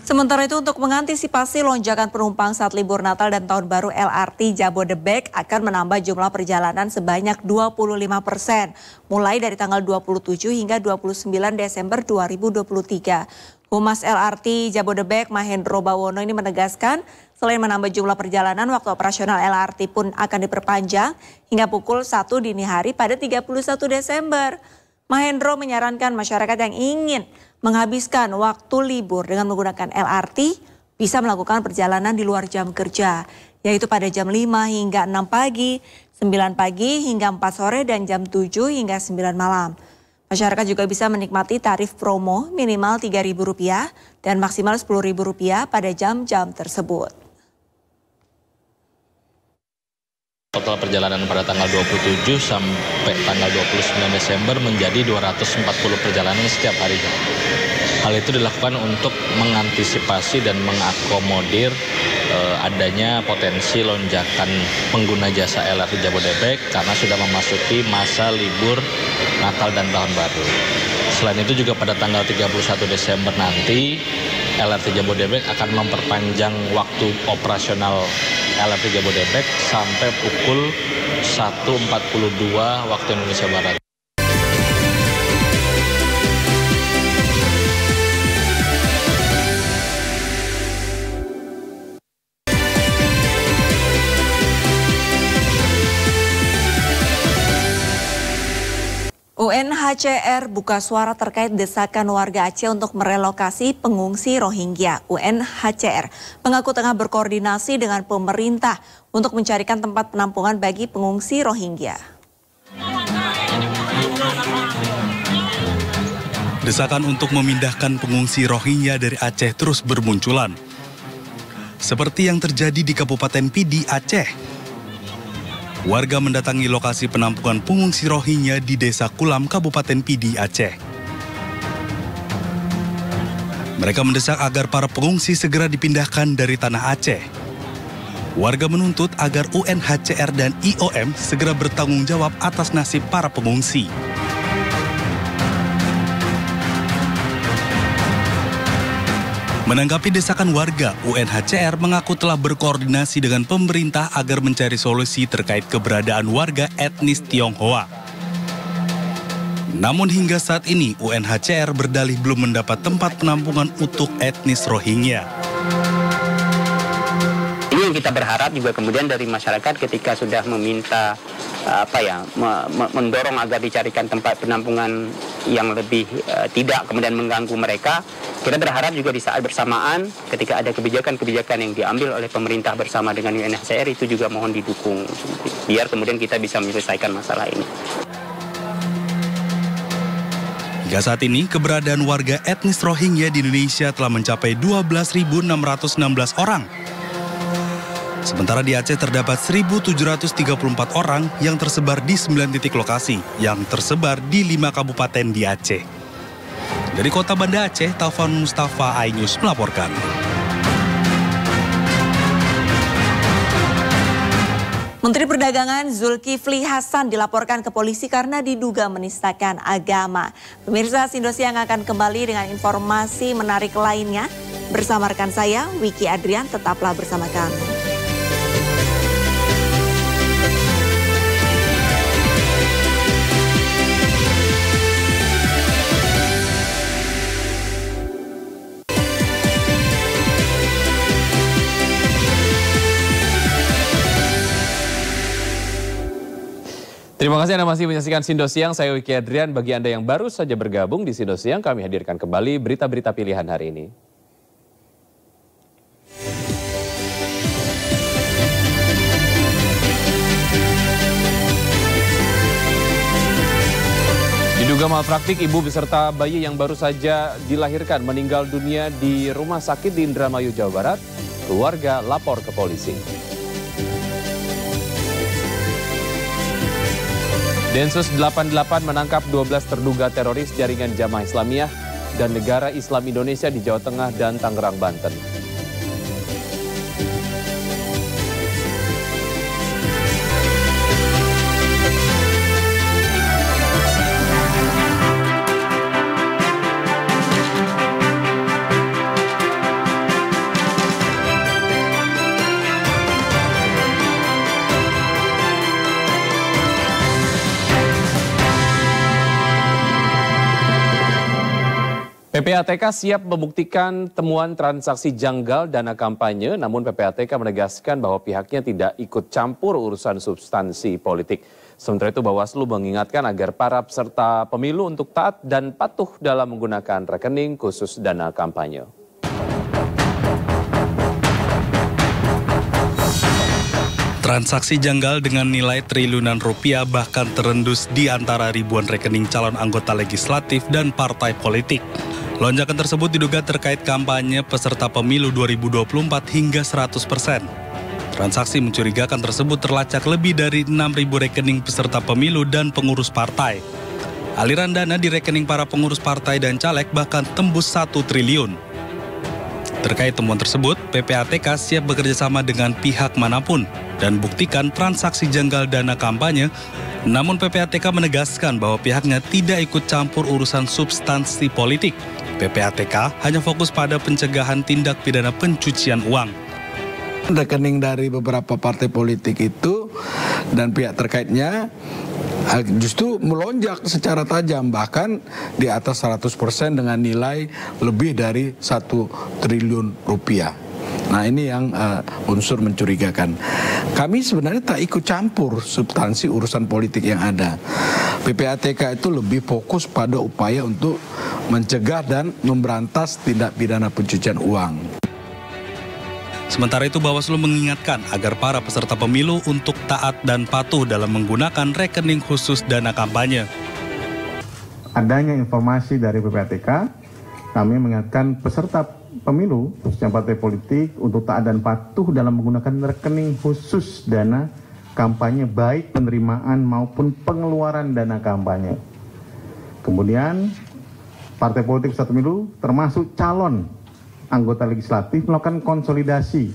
Sementara itu untuk mengantisipasi lonjakan penumpang saat libur Natal dan Tahun Baru, LRT Jabodebek akan menambah jumlah perjalanan sebanyak 25%, mulai dari tanggal 27 hingga 29 Desember 2023. Humas LRT Jabodebek Mahendro Bawono ini menegaskan, selain menambah jumlah perjalanan, waktu operasional LRT pun akan diperpanjang hingga pukul 1 dini hari pada 31 Desember. Mahendro menyarankan masyarakat yang ingin menghabiskan waktu libur dengan menggunakan LRT bisa melakukan perjalanan di luar jam kerja, yaitu pada jam 5 hingga 6 pagi, 9 pagi hingga 4 sore, dan jam 7 hingga 9 malam. Masyarakat juga bisa menikmati tarif promo minimal Rp3.000 dan maksimal Rp10.000 pada jam-jam tersebut. Total perjalanan pada tanggal 27 sampai tanggal 29 Desember menjadi 240 perjalanan setiap harinya. Hal itu dilakukan untuk mengantisipasi dan mengakomodir adanya potensi lonjakan pengguna jasa LRT Jabodebek karena sudah memasuki masa libur Natal dan Tahun Baru. Selain itu juga pada tanggal 31 Desember nanti LRT Jabodebek akan memperpanjang waktu operasional LRT Jabodebek sampai pukul 1.42 waktu Indonesia Barat. UNHCR buka suara terkait desakan warga Aceh untuk merelokasi pengungsi Rohingya. UNHCR mengaku tengah berkoordinasi dengan pemerintah untuk mencarikan tempat penampungan bagi pengungsi Rohingya. Desakan untuk memindahkan pengungsi Rohingya dari Aceh terus bermunculan. Seperti yang terjadi di Kabupaten Pidi, Aceh. Warga mendatangi lokasi penampungan pengungsi Rohingya di Desa Kulam, Kabupaten Pidi, Aceh. Mereka mendesak agar para pengungsi segera dipindahkan dari tanah Aceh. Warga menuntut agar UNHCR dan IOM segera bertanggung jawab atas nasib para pengungsi. Menanggapi desakan warga, UNHCR mengaku telah berkoordinasi dengan pemerintah agar mencari solusi terkait keberadaan warga etnis Tionghoa. Namun hingga saat ini, UNHCR berdalih belum mendapat tempat penampungan untuk etnis Rohingya. Ini yang kita berharap juga kemudian dari masyarakat ketika sudah meminta mendorong agar dicarikan tempat penampungan yang lebih tidak kemudian mengganggu mereka. Kita berharap juga di saat bersamaan ketika ada kebijakan-kebijakan yang diambil oleh pemerintah bersama dengan UNHCR itu juga mohon didukung biar kemudian kita bisa menyelesaikan masalah ini. Hingga saat ini, keberadaan warga etnis Rohingya di Indonesia telah mencapai 12.616 orang. Sementara di Aceh terdapat 1.734 orang yang tersebar di 9 titik lokasi yang tersebar di 5 kabupaten di Aceh. Dari Kota Banda Aceh, Taufan Mustafa, iNews melaporkan. Menteri Perdagangan Zulkifli Hasan dilaporkan ke polisi karena diduga menistakan agama. Pemirsa, Indosiang akan kembali dengan informasi menarik lainnya. Bersama rekan saya, Wiki Adrian, tetaplah bersama kami. Terima kasih Anda masih menyaksikan Sindosiang, saya Wiki Adrian. Bagi Anda yang baru saja bergabung di Sindosiang, kami hadirkan kembali berita-berita pilihan hari ini. Diduga malpraktik, ibu beserta bayi yang baru saja dilahirkan meninggal dunia di rumah sakit di Indramayu, Jawa Barat. Keluarga lapor ke polisi. Densus 88 menangkap 12 terduga teroris jaringan Jamaah Islamiyah dan Negara Islam Indonesia di Jawa Tengah dan Tangerang, Banten. PPATK siap membuktikan temuan transaksi janggal dana kampanye, namun PPATK menegaskan bahwa pihaknya tidak ikut campur urusan substansi politik. Sementara itu Bawaslu mengingatkan agar para peserta pemilu untuk taat dan patuh dalam menggunakan rekening khusus dana kampanye. Transaksi janggal dengan nilai triliunan rupiah bahkan terendus di antara ribuan rekening calon anggota legislatif dan partai politik. Lonjakan tersebut diduga terkait kampanye peserta pemilu 2024 hingga 100%. Transaksi mencurigakan tersebut terlacak lebih dari 6.000 rekening peserta pemilu dan pengurus partai. Aliran dana di rekening para pengurus partai dan caleg bahkan tembus 1 triliun. Terkait temuan tersebut, PPATK siap bekerjasama dengan pihak manapun dan buktikan transaksi janggal dana kampanye. Namun PPATK menegaskan bahwa pihaknya tidak ikut campur urusan substansi politik. PPATK hanya fokus pada pencegahan tindak pidana pencucian uang. Rekening dari beberapa partai politik itu dan pihak terkaitnya justru melonjak secara tajam, bahkan di atas 100% dengan nilai lebih dari 1 triliun rupiah. Nah ini yang unsur mencurigakan. Kami sebenarnya tak ikut campur substansi urusan politik yang ada. PPATK itu lebih fokus pada upaya untuk mencegah dan memberantas tindak pidana pencucian uang. Sementara itu Bawaslu mengingatkan agar para peserta pemilu untuk taat dan patuh dalam menggunakan rekening khusus dana kampanye. Adanya informasi dari PPATK, kami mengingatkan peserta pemilu, khususnya partai politik, untuk taat dan patuh dalam menggunakan rekening khusus dana kampanye, baik penerimaan maupun pengeluaran dana kampanye. Kemudian, partai politik peserta pemilu termasuk calon anggota legislatif melakukan konsolidasi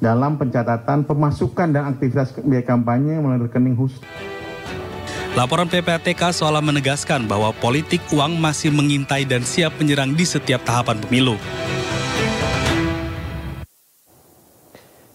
dalam pencatatan pemasukan dan aktivitas biaya kampanye melalui rekening khusus. Laporan PPATK seolah menegaskan bahwa politik uang masih mengintai dan siap menyerang di setiap tahapan pemilu.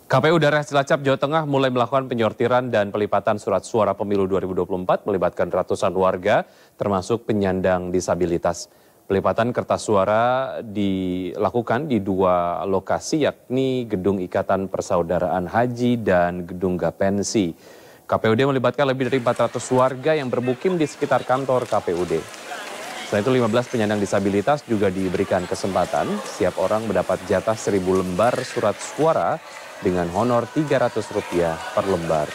KPU daerah Cilacap, Jawa Tengah mulai melakukan penyortiran dan pelipatan surat suara pemilu 2024 melibatkan ratusan warga termasuk penyandang disabilitas. Pelipatan kertas suara dilakukan di 2 lokasi, yakni Gedung Ikatan Persaudaraan Haji dan Gedung Gapensi. KPUD melibatkan lebih dari 400 warga yang bermukim di sekitar kantor KPUD. Selain itu 15 penyandang disabilitas juga diberikan kesempatan. Setiap orang mendapat jatah 1.000 lembar surat suara dengan honor Rp300 per lembar.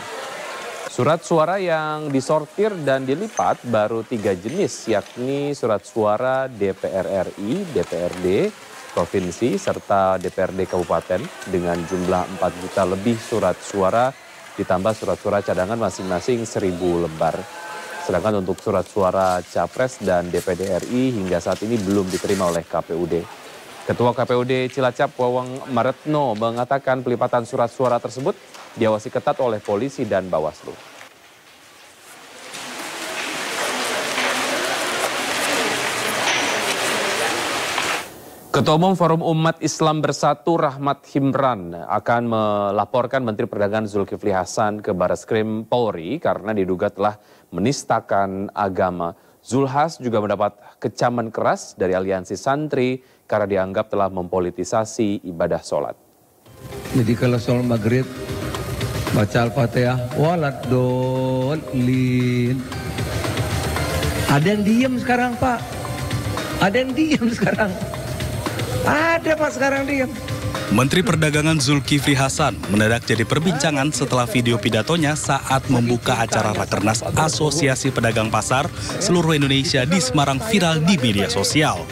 Surat suara yang disortir dan dilipat baru 3 jenis, yakni surat suara DPR RI, DPRD, Provinsi, serta DPRD Kabupaten dengan jumlah 4 juta lebih surat suara, ditambah surat suara cadangan masing-masing 1.000 lembar. Sedangkan untuk surat suara Capres dan DPD RI hingga saat ini belum diterima oleh KPUD. Ketua KPUD Cilacap, Wawang Maretno, mengatakan pelipatan surat suara tersebut diawasi ketat oleh polisi dan Bawaslu. Ketua Umum Forum Umat Islam Bersatu Rahmat Himran akan melaporkan Menteri Perdagangan Zulkifli Hasan ke Barreskrim Polri karena diduga telah menistakan agama. Zulhas juga mendapat kecaman keras dari aliansi santri karena dianggap telah mempolitisasi ibadah sholat. Jadi kalau sholat maghrib baca Al-Fatihah, waladolin. Ada yang diem sekarang Pak, ada yang diem sekarang. Ada Pak sekarang diem. Menteri Perdagangan Zulkifli Hasan mendadak jadi perbincangan setelah video pidatonya saat membuka acara Rakernas Asosiasi Pedagang Pasar seluruh Indonesia di Semarang viral di media sosial.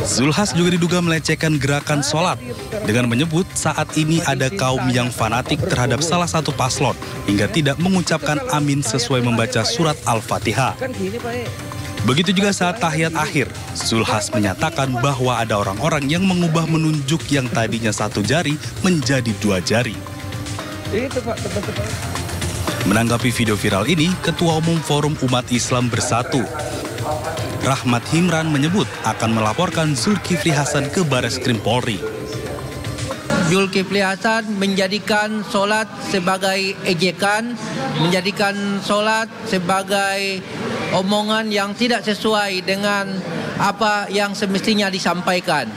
Zulhas juga diduga melecehkan gerakan sholat dengan menyebut saat ini ada kaum yang fanatik terhadap salah satu paslon hingga tidak mengucapkan amin sesuai membaca surat Al-Fatihah. Begitu juga saat tahiyat akhir, Zulhas menyatakan bahwa ada orang-orang yang mengubah menunjuk yang tadinya 1 jari menjadi 2 jari. Menanggapi video viral ini, Ketua Umum Forum Umat Islam Bersatu, Rahmat Himran menyebut akan melaporkan Zulkifli Hasan ke Barreskrim Polri. Zulkifli Hasan menjadikan sholat sebagai ejekan, menjadikan sholat sebagai omongan yang tidak sesuai dengan apa yang semestinya disampaikan.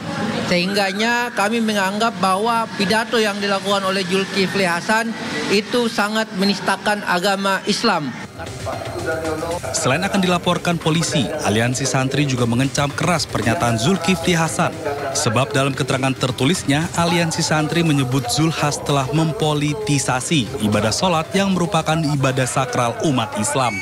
Sehingganya kami menganggap bahwa pidato yang dilakukan oleh Zulkifli Hasan itu sangat menistakan agama Islam. Selain akan dilaporkan polisi, aliansi santri juga mengecam keras pernyataan Zulkifli Hasan. Sebab dalam keterangan tertulisnya, aliansi santri menyebut Zulhas telah mempolitisasi ibadah sholat yang merupakan ibadah sakral umat Islam.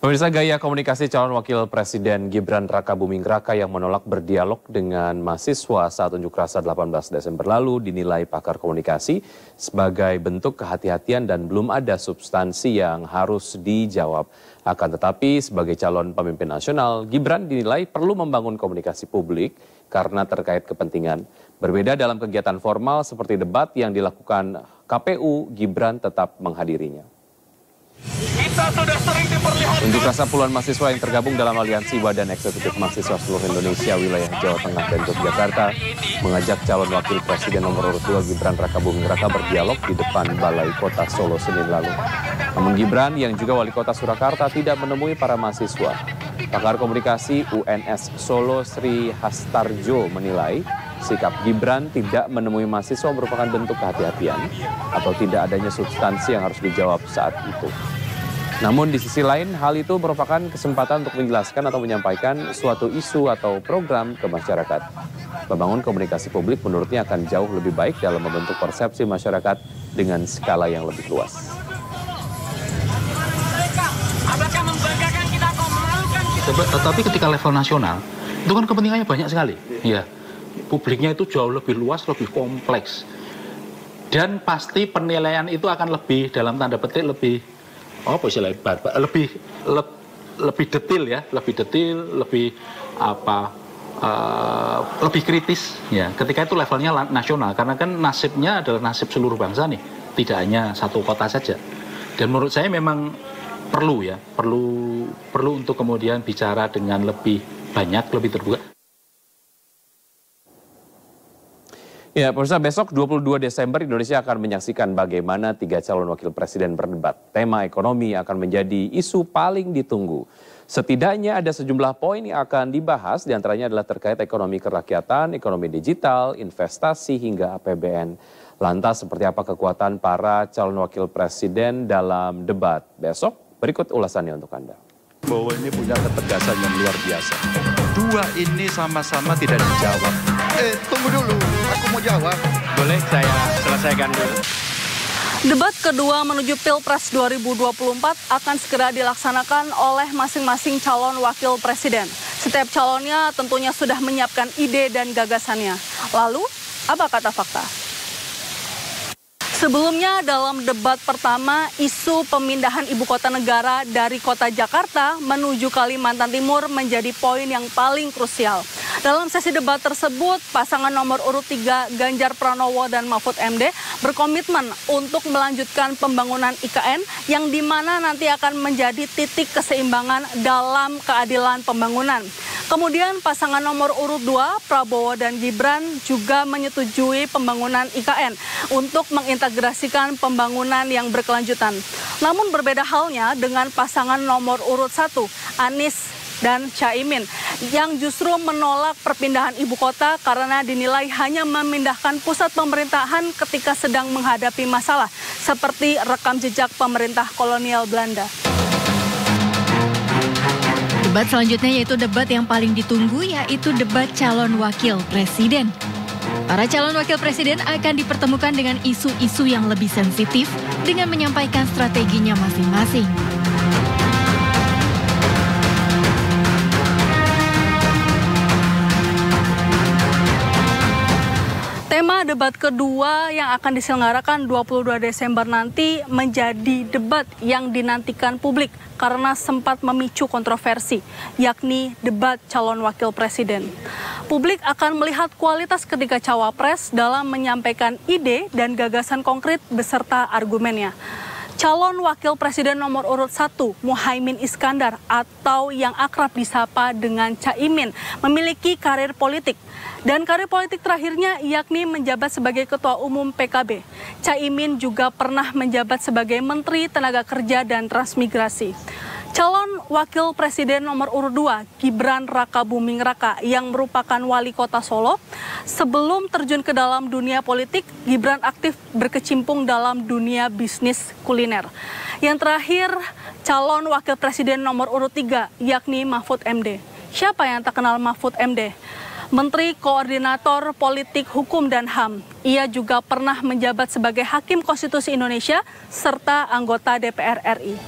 Pemirsa, gaya komunikasi calon wakil presiden Gibran Rakabuming Raka yang menolak berdialog dengan mahasiswa saat unjuk rasa 18 Desember lalu dinilai pakar komunikasi sebagai bentuk kehati-hatian dan belum ada substansi yang harus dijawab. Akan tetapi sebagai calon pemimpin nasional, Gibran dinilai perlu membangun komunikasi publik karena terkait kepentingan. Berbeda dalam kegiatan formal seperti debat yang dilakukan KPU, Gibran tetap menghadirinya. Unjuk rasa puluhan mahasiswa yang tergabung dalam aliansi Badan Eksekutif Mahasiswa Seluruh Indonesia wilayah Jawa Tengah dan Yogyakarta mengajak calon wakil presiden nomor urut 2 Gibran Rakabuming Raka berdialog di depan Balai Kota Solo Senin lalu. Namun Gibran yang juga wali kota Surakarta tidak menemui para mahasiswa. Pakar komunikasi UNS Solo Sri Hastarjo menilai sikap Gibran tidak menemui mahasiswa merupakan bentuk kehati-hatian atau tidak adanya substansi yang harus dijawab saat itu. Namun di sisi lain, hal itu merupakan kesempatan untuk menjelaskan atau menyampaikan suatu isu atau program ke masyarakat. Membangun komunikasi publik menurutnya akan jauh lebih baik dalam membentuk persepsi masyarakat dengan skala yang lebih luas. Tetapi ketika level nasional, itu kan kepentingannya banyak sekali. Ya, publiknya itu jauh lebih luas, lebih kompleks. Dan pasti penilaian itu akan lebih, dalam tanda petik, lebih detail ya, lebih kritis ya. Ketika itu levelnya nasional, karena kan nasibnya adalah nasib seluruh bangsa nih, tidak hanya satu kota saja. Dan menurut saya memang perlu untuk kemudian bicara dengan lebih banyak, lebih terbuka. Ya, pemirsa, besok 22 Desember Indonesia akan menyaksikan bagaimana 3 calon wakil presiden berdebat. Tema ekonomi akan menjadi isu paling ditunggu. Setidaknya ada sejumlah poin yang akan dibahas, diantaranya adalah terkait ekonomi kerakyatan, ekonomi digital, investasi hingga APBN. Lantas seperti apa kekuatan para calon wakil presiden dalam debat besok? Berikut ulasannya untuk Anda. Bahwa ini punya ketegasan yang luar biasa. Dua ini sama-sama tidak dijawab. Tunggu dulu, aku mau jawab. Boleh saya selesaikan dulu. Debat kedua menuju Pilpres 2024 akan segera dilaksanakan oleh masing-masing calon wakil presiden. Setiap calonnya tentunya sudah menyiapkan ide dan gagasannya. Lalu, apa kata fakta? Sebelumnya dalam debat pertama, isu pemindahan ibu kota negara dari kota Jakarta menuju Kalimantan Timur menjadi poin yang paling krusial. Dalam sesi debat tersebut, pasangan nomor urut 3 Ganjar Pranowo dan Mahfud MD berkomitmen untuk melanjutkan pembangunan IKN yang dimana nanti akan menjadi titik keseimbangan dalam keadilan pembangunan. Kemudian pasangan nomor urut 2 Prabowo dan Gibran juga menyetujui pembangunan IKN untuk mengintegrasikan pembangunan yang berkelanjutan. Namun berbeda halnya dengan pasangan nomor urut 1 Anies dan Caimin yang justru menolak perpindahan ibu kota karena dinilai hanya memindahkan pusat pemerintahan ketika sedang menghadapi masalah seperti rekam jejak pemerintah kolonial Belanda. Debat selanjutnya yaitu debat yang paling ditunggu, yaitu debat calon wakil presiden. Para calon wakil presiden akan dipertemukan dengan isu-isu yang lebih sensitif dengan menyampaikan strateginya masing-masing. Tema debat kedua yang akan diselenggarakan 22 Desember nanti menjadi debat yang dinantikan publik karena sempat memicu kontroversi, yakni debat calon wakil presiden. Publik akan melihat kualitas ketiga cawapres dalam menyampaikan ide dan gagasan konkret beserta argumennya. Calon wakil presiden nomor urut 1, Muhaimin Iskandar atau yang akrab disapa dengan Caimin, memiliki karir politik. Dan karir politik terakhirnya yakni menjabat sebagai Ketua Umum PKB. Caimin juga pernah menjabat sebagai Menteri Tenaga Kerja dan Transmigrasi. Calon wakil presiden nomor urut 2, Gibran Rakabuming Raka yang merupakan wali kota Solo. Sebelum terjun ke dalam dunia politik, Gibran aktif berkecimpung dalam dunia bisnis kuliner. Yang terakhir, calon wakil presiden nomor urut 3, yakni Mahfud MD. Siapa yang tak kenal Mahfud MD? Menteri Koordinator Politik Hukum dan HAM. Ia juga pernah menjabat sebagai Hakim Konstitusi Indonesia serta anggota DPR RI.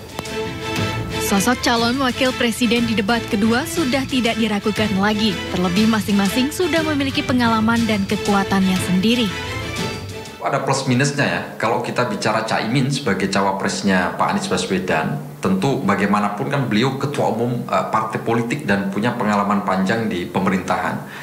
Sosok calon wakil presiden di debat kedua sudah tidak diragukan lagi. Terlebih masing-masing sudah memiliki pengalaman dan kekuatannya sendiri. Ada plus minusnya ya. Kalau kita bicara Caimin sebagai cawapresnya Pak Anies Baswedan, tentu bagaimanapun kan beliau ketua umum partai politik dan punya pengalaman panjang di pemerintahan.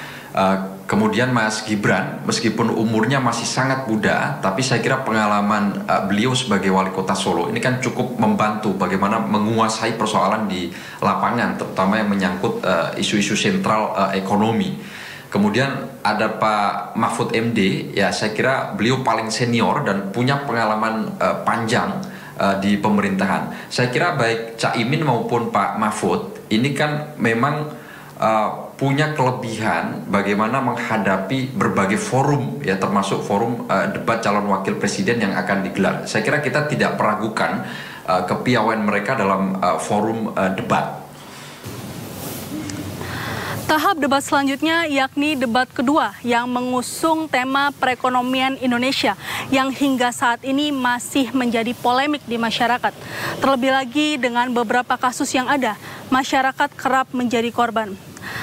Kemudian Mas Gibran, meskipun umurnya masih sangat muda, tapi saya kira pengalaman beliau sebagai wali kota Solo ini kan cukup membantu bagaimana menguasai persoalan di lapangan, terutama yang menyangkut isu-isu sentral ekonomi. Kemudian ada Pak Mahfud MD, ya saya kira beliau paling senior dan punya pengalaman panjang di pemerintahan. Saya kira baik Caimin maupun Pak Mahfud ini kan memang punya kelebihan bagaimana menghadapi berbagai forum, ya termasuk forum debat calon wakil presiden yang akan digelar. Saya kira kita tidak meragukan kepiawaian mereka dalam forum debat. Tahap debat selanjutnya yakni debat kedua yang mengusung tema perekonomian Indonesia yang hingga saat ini masih menjadi polemik di masyarakat. Terlebih lagi dengan beberapa kasus yang ada, masyarakat kerap menjadi korban.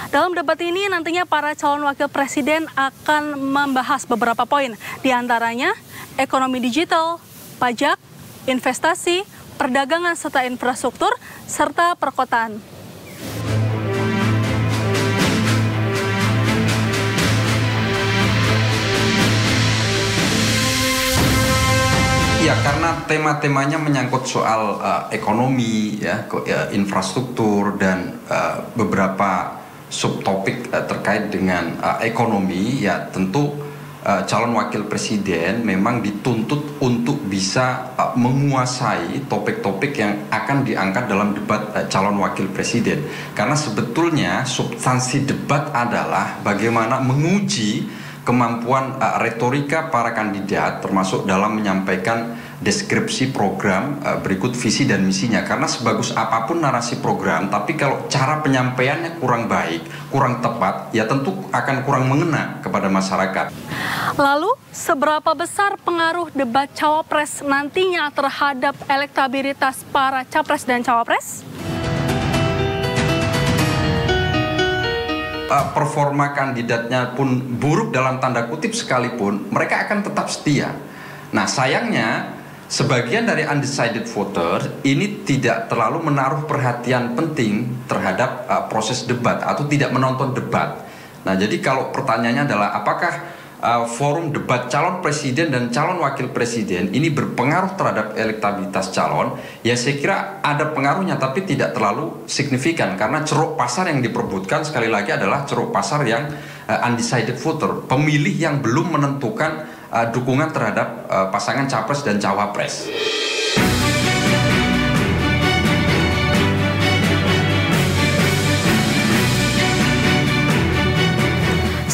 Dalam debat ini nantinya para calon wakil presiden akan membahas beberapa poin, di antaranya ekonomi digital, pajak, investasi, perdagangan serta infrastruktur, serta perkotaan. Ya, karena tema-temanya menyangkut soal ekonomi, ya, infrastruktur dan beberapa subtopik terkait dengan ekonomi, ya tentu calon wakil presiden memang dituntut untuk bisa menguasai topik-topik yang akan diangkat dalam debat calon wakil presiden. Karena sebetulnya substansi debat adalah bagaimana menguji kemampuan retorika para kandidat termasuk dalam menyampaikan deskripsi program berikut visi dan misinya. Karena sebagus apapun narasi program, tapi kalau cara penyampaiannya kurang baik, kurang tepat, ya tentu akan kurang mengena kepada masyarakat. Lalu, seberapa besar pengaruh debat cawapres nantinya terhadap elektabilitas para capres dan cawapres? Performa kandidatnya pun buruk dalam tanda kutip sekalipun, mereka akan tetap setia. Nah, sayangnya sebagian dari undecided voter ini tidak terlalu menaruh perhatian penting terhadap proses debat atau tidak menonton debat. Nah, jadi kalau pertanyaannya adalah apakah forum debat calon presiden dan calon wakil presiden ini berpengaruh terhadap elektabilitas calon, ya saya kira ada pengaruhnya tapi tidak terlalu signifikan karena ceruk pasar yang diperebutkan sekali lagi adalah ceruk pasar yang undecided voter, pemilih yang belum menentukan dukungan terhadap pasangan capres dan cawapres.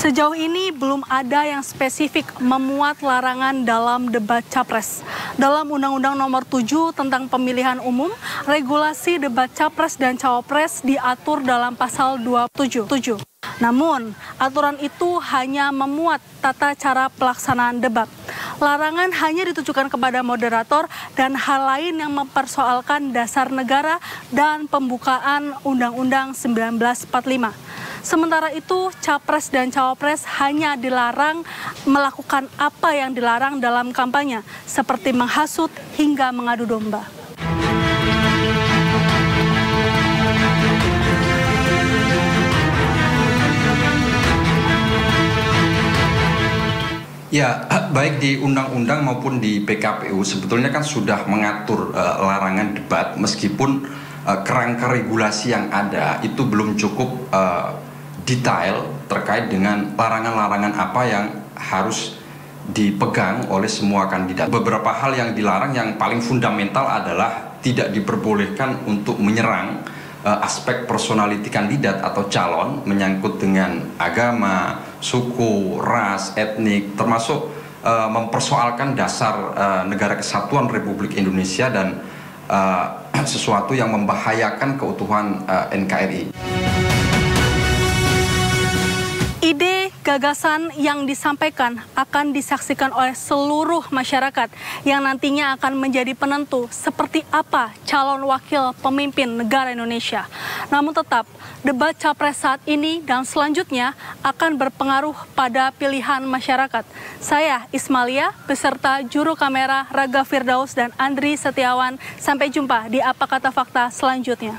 Sejauh ini belum ada yang spesifik memuat larangan dalam debat capres. Dalam Undang-Undang Nomor 7 tentang Pemilihan Umum, regulasi debat capres dan cawapres diatur dalam pasal 27. Namun, aturan itu hanya memuat tata cara pelaksanaan debat. Larangan hanya ditujukan kepada moderator dan hal lain yang mempersoalkan dasar negara dan pembukaan Undang-Undang 1945. Sementara itu, capres dan cawapres hanya dilarang melakukan apa yang dilarang dalam kampanye, seperti menghasut hingga mengadu domba. Ya, baik di undang-undang maupun di PKPU sebetulnya kan sudah mengatur larangan debat, meskipun kerangka regulasi yang ada itu belum cukup detail terkait dengan larangan-larangan apa yang harus dipegang oleh semua kandidat. Beberapa hal yang dilarang yang paling fundamental adalah tidak diperbolehkan untuk menyerang aspek personality kandidat atau calon menyangkut dengan agama, suku, ras, etnik, termasuk mempersoalkan dasar negara kesatuan Republik Indonesia dan sesuatu yang membahayakan keutuhan NKRI. Ide gagasan yang disampaikan akan disaksikan oleh seluruh masyarakat yang nantinya akan menjadi penentu seperti apa calon wakil pemimpin negara Indonesia. Namun tetap, debat capres saat ini dan selanjutnya akan berpengaruh pada pilihan masyarakat. Saya Ismalia beserta juru kamera Raga Firdaus dan Andri Setiawan. Sampai jumpa di Apa Kata Fakta selanjutnya.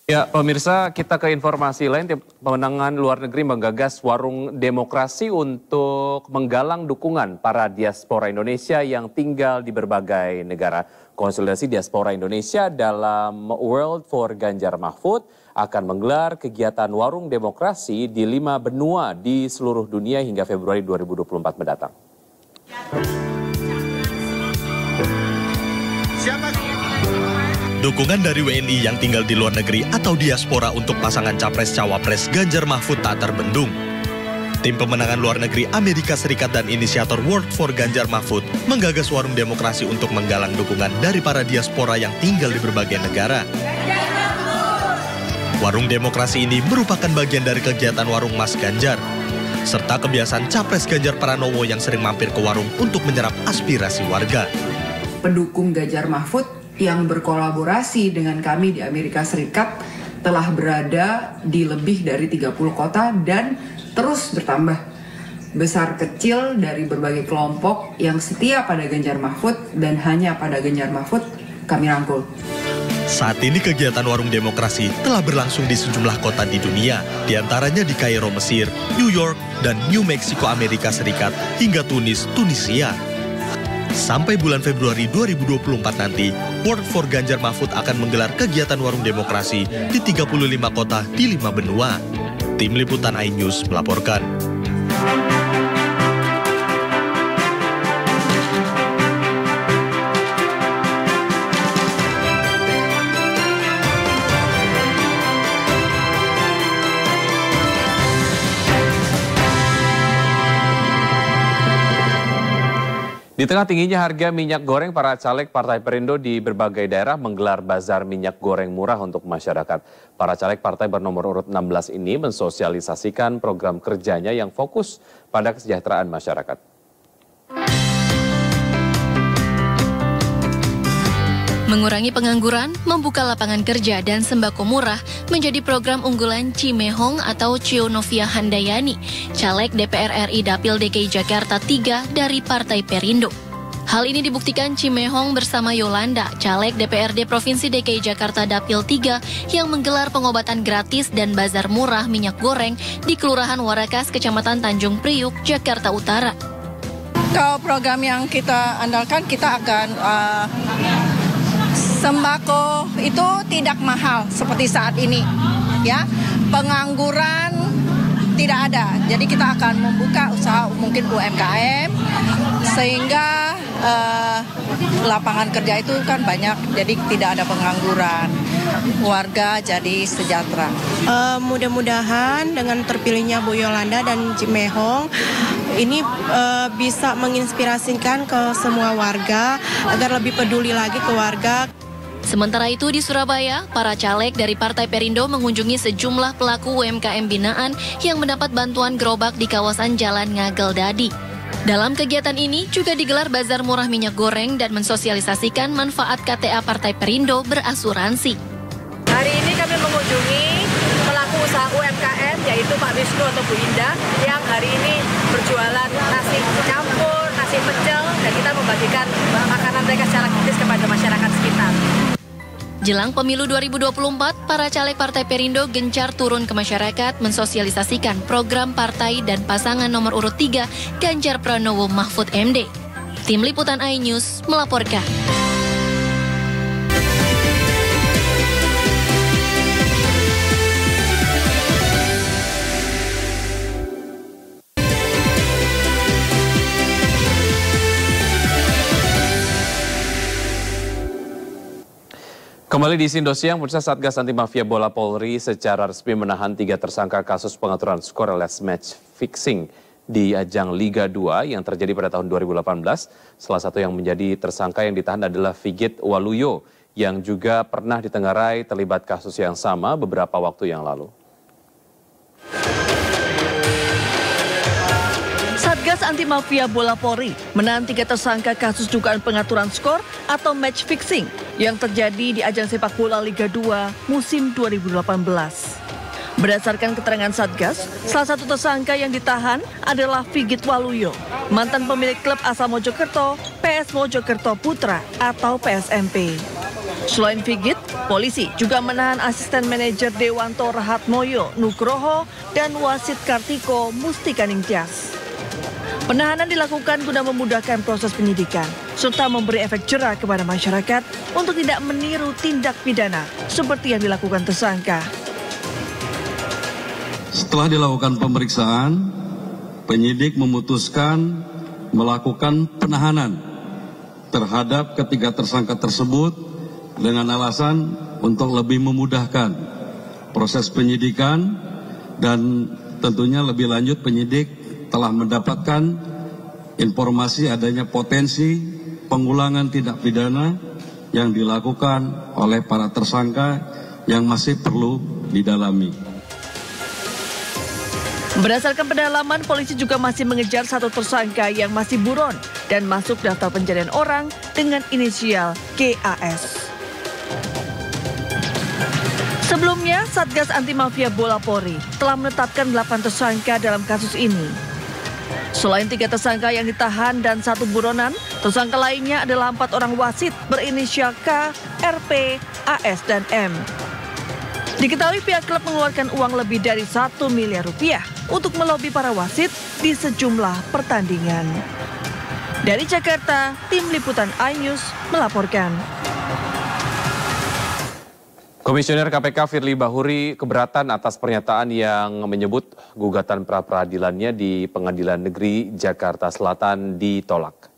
Ya, pemirsa, kita ke informasi lain. Pemenangan luar negeri menggagas warung demokrasi untuk menggalang dukungan para diaspora Indonesia yang tinggal di berbagai negara. Konsolidasi diaspora Indonesia dalam World for Ganjar Mahfud akan menggelar kegiatan Warung Demokrasi di 5 benua di seluruh dunia hingga Februari 2024 mendatang. Dukungan dari WNI yang tinggal di luar negeri atau diaspora untuk pasangan Capres-Cawapres Ganjar Mahfud tak terbendung. Tim pemenangan luar negeri Amerika Serikat dan inisiator World for Ganjar Mahfud menggagas Warung Demokrasi untuk menggalang dukungan dari para diaspora yang tinggal di berbagai negara. Warung Demokrasi ini merupakan bagian dari kegiatan Warung Mas Ganjar, serta kebiasaan Capres Ganjar Pranowo yang sering mampir ke warung untuk menyerap aspirasi warga. Pendukung Ganjar Mahfud yang berkolaborasi dengan kami di Amerika Serikat telah berada di lebih dari 30 kota dan terus bertambah. Besar kecil dari berbagai kelompok yang setia pada Ganjar Mahfud dan hanya pada Ganjar Mahfud kami rangkul. Saat ini kegiatan Warung Demokrasi telah berlangsung di sejumlah kota di dunia, diantaranya di Kairo, Mesir, New York, dan New Mexico, Amerika Serikat, hingga Tunis, Tunisia. Sampai bulan Februari 2024 nanti, World for Ganjar Mahfud akan menggelar kegiatan Warung Demokrasi di 35 kota di 5 benua. Tim Liputan iNews melaporkan. Di tengah tingginya harga minyak goreng, para caleg Partai Perindo di berbagai daerah menggelar bazar minyak goreng murah untuk masyarakat. Para caleg partai bernomor urut 16 ini mensosialisasikan program kerjanya yang fokus pada kesejahteraan masyarakat. Mengurangi pengangguran, membuka lapangan kerja dan sembako murah menjadi program unggulan Cimehong atau Cionovia Handayani, caleg DPR RI Dapil DKI Jakarta 3 dari Partai Perindo. Hal ini dibuktikan Cimehong bersama Yolanda, caleg DPRD Provinsi DKI Jakarta Dapil 3 yang menggelar pengobatan gratis dan bazar murah minyak goreng di Kelurahan Warakas, Kecamatan Tanjung Priuk, Jakarta Utara. Kalau program yang kita andalkan, kita akan sembako itu tidak mahal seperti saat ini, ya. Pengangguran tidak ada. Jadi kita akan membuka usaha mungkin UMKM sehingga lapangan kerja itu kan banyak. Jadi tidak ada pengangguran. Warga jadi sejahtera. Mudah-mudahan dengan terpilihnya Bu Yolanda dan Cimehong ini bisa menginspirasikan ke semua warga agar lebih peduli lagi ke warga. Sementara itu di Surabaya, para caleg dari Partai Perindo mengunjungi sejumlah pelaku UMKM binaan yang mendapat bantuan gerobak di kawasan Jalan Ngagel Dadi. Dalam kegiatan ini juga digelar bazar murah minyak goreng dan mensosialisasikan manfaat KTA Partai Perindo berasuransi. Hari ini kami mengunjungi pelaku usaha UMKM yaitu Pak Wisnu atau Bu Indah yang hari ini berjualan nasi campur, nasi pecel, dan kita membagikan makanan mereka secara gratis kepada masyarakat sekitar. Jelang pemilu 2024, para caleg Partai Perindo gencar turun ke masyarakat mensosialisasikan program partai dan pasangan nomor urut 3 Ganjar Pranowo Mahfud MD. Tim Liputan iNews melaporkan. Kembali di Indosiang, pemirsa, Satgas Anti Mafia Bola Polri secara resmi menahan 3 tersangka kasus pengaturan skor alias match fixing di ajang Liga 2 yang terjadi pada tahun 2018. Salah satu yang menjadi tersangka yang ditahan adalah Figit Waluyo yang juga pernah ditengarai terlibat kasus yang sama beberapa waktu yang lalu. Satgas Anti Mafia Bola Polri menahan 3 tersangka kasus dugaan pengaturan skor atau match fixing yang terjadi di ajang sepak bola Liga 2 musim 2018. Berdasarkan keterangan Satgas, salah satu tersangka yang ditahan adalah Figit Waluyo, mantan pemilik klub asal Mojokerto, PS Mojokerto Putra atau PSMP. Selain Figit, polisi juga menahan asisten manajer Dewanto Rahatmoyo Nugroho dan wasit Kartiko Mustika Ningtyas. Penahanan dilakukan guna memudahkan proses penyidikan, serta memberi efek jera kepada masyarakat untuk tidak meniru tindak pidana seperti yang dilakukan tersangka. Setelah dilakukan pemeriksaan, penyidik memutuskan melakukan penahanan terhadap ketiga tersangka tersebut dengan alasan untuk lebih memudahkan proses penyidikan, dan tentunya lebih lanjut penyidik telah mendapatkan informasi adanya potensi pengulangan tindak pidana yang dilakukan oleh para tersangka yang masih perlu didalami. Berdasarkan pendalaman, polisi juga masih mengejar satu tersangka yang masih buron dan masuk daftar pencarian orang dengan inisial KAS. Sebelumnya, Satgas Anti Mafia Bola Polri telah menetapkan 8 tersangka dalam kasus ini. Selain 3 tersangka yang ditahan dan 1 buronan, tersangka lainnya adalah 4 orang wasit berinisial K, RP, AS, dan M. Diketahui pihak klub mengeluarkan uang lebih dari 1 miliar rupiah untuk melobi para wasit di sejumlah pertandingan. Dari Jakarta, tim liputan iNews melaporkan. Komisioner KPK Firly Bahuri keberatan atas pernyataan yang menyebut gugatan pra-peradilannya di Pengadilan Negeri Jakarta Selatan ditolak.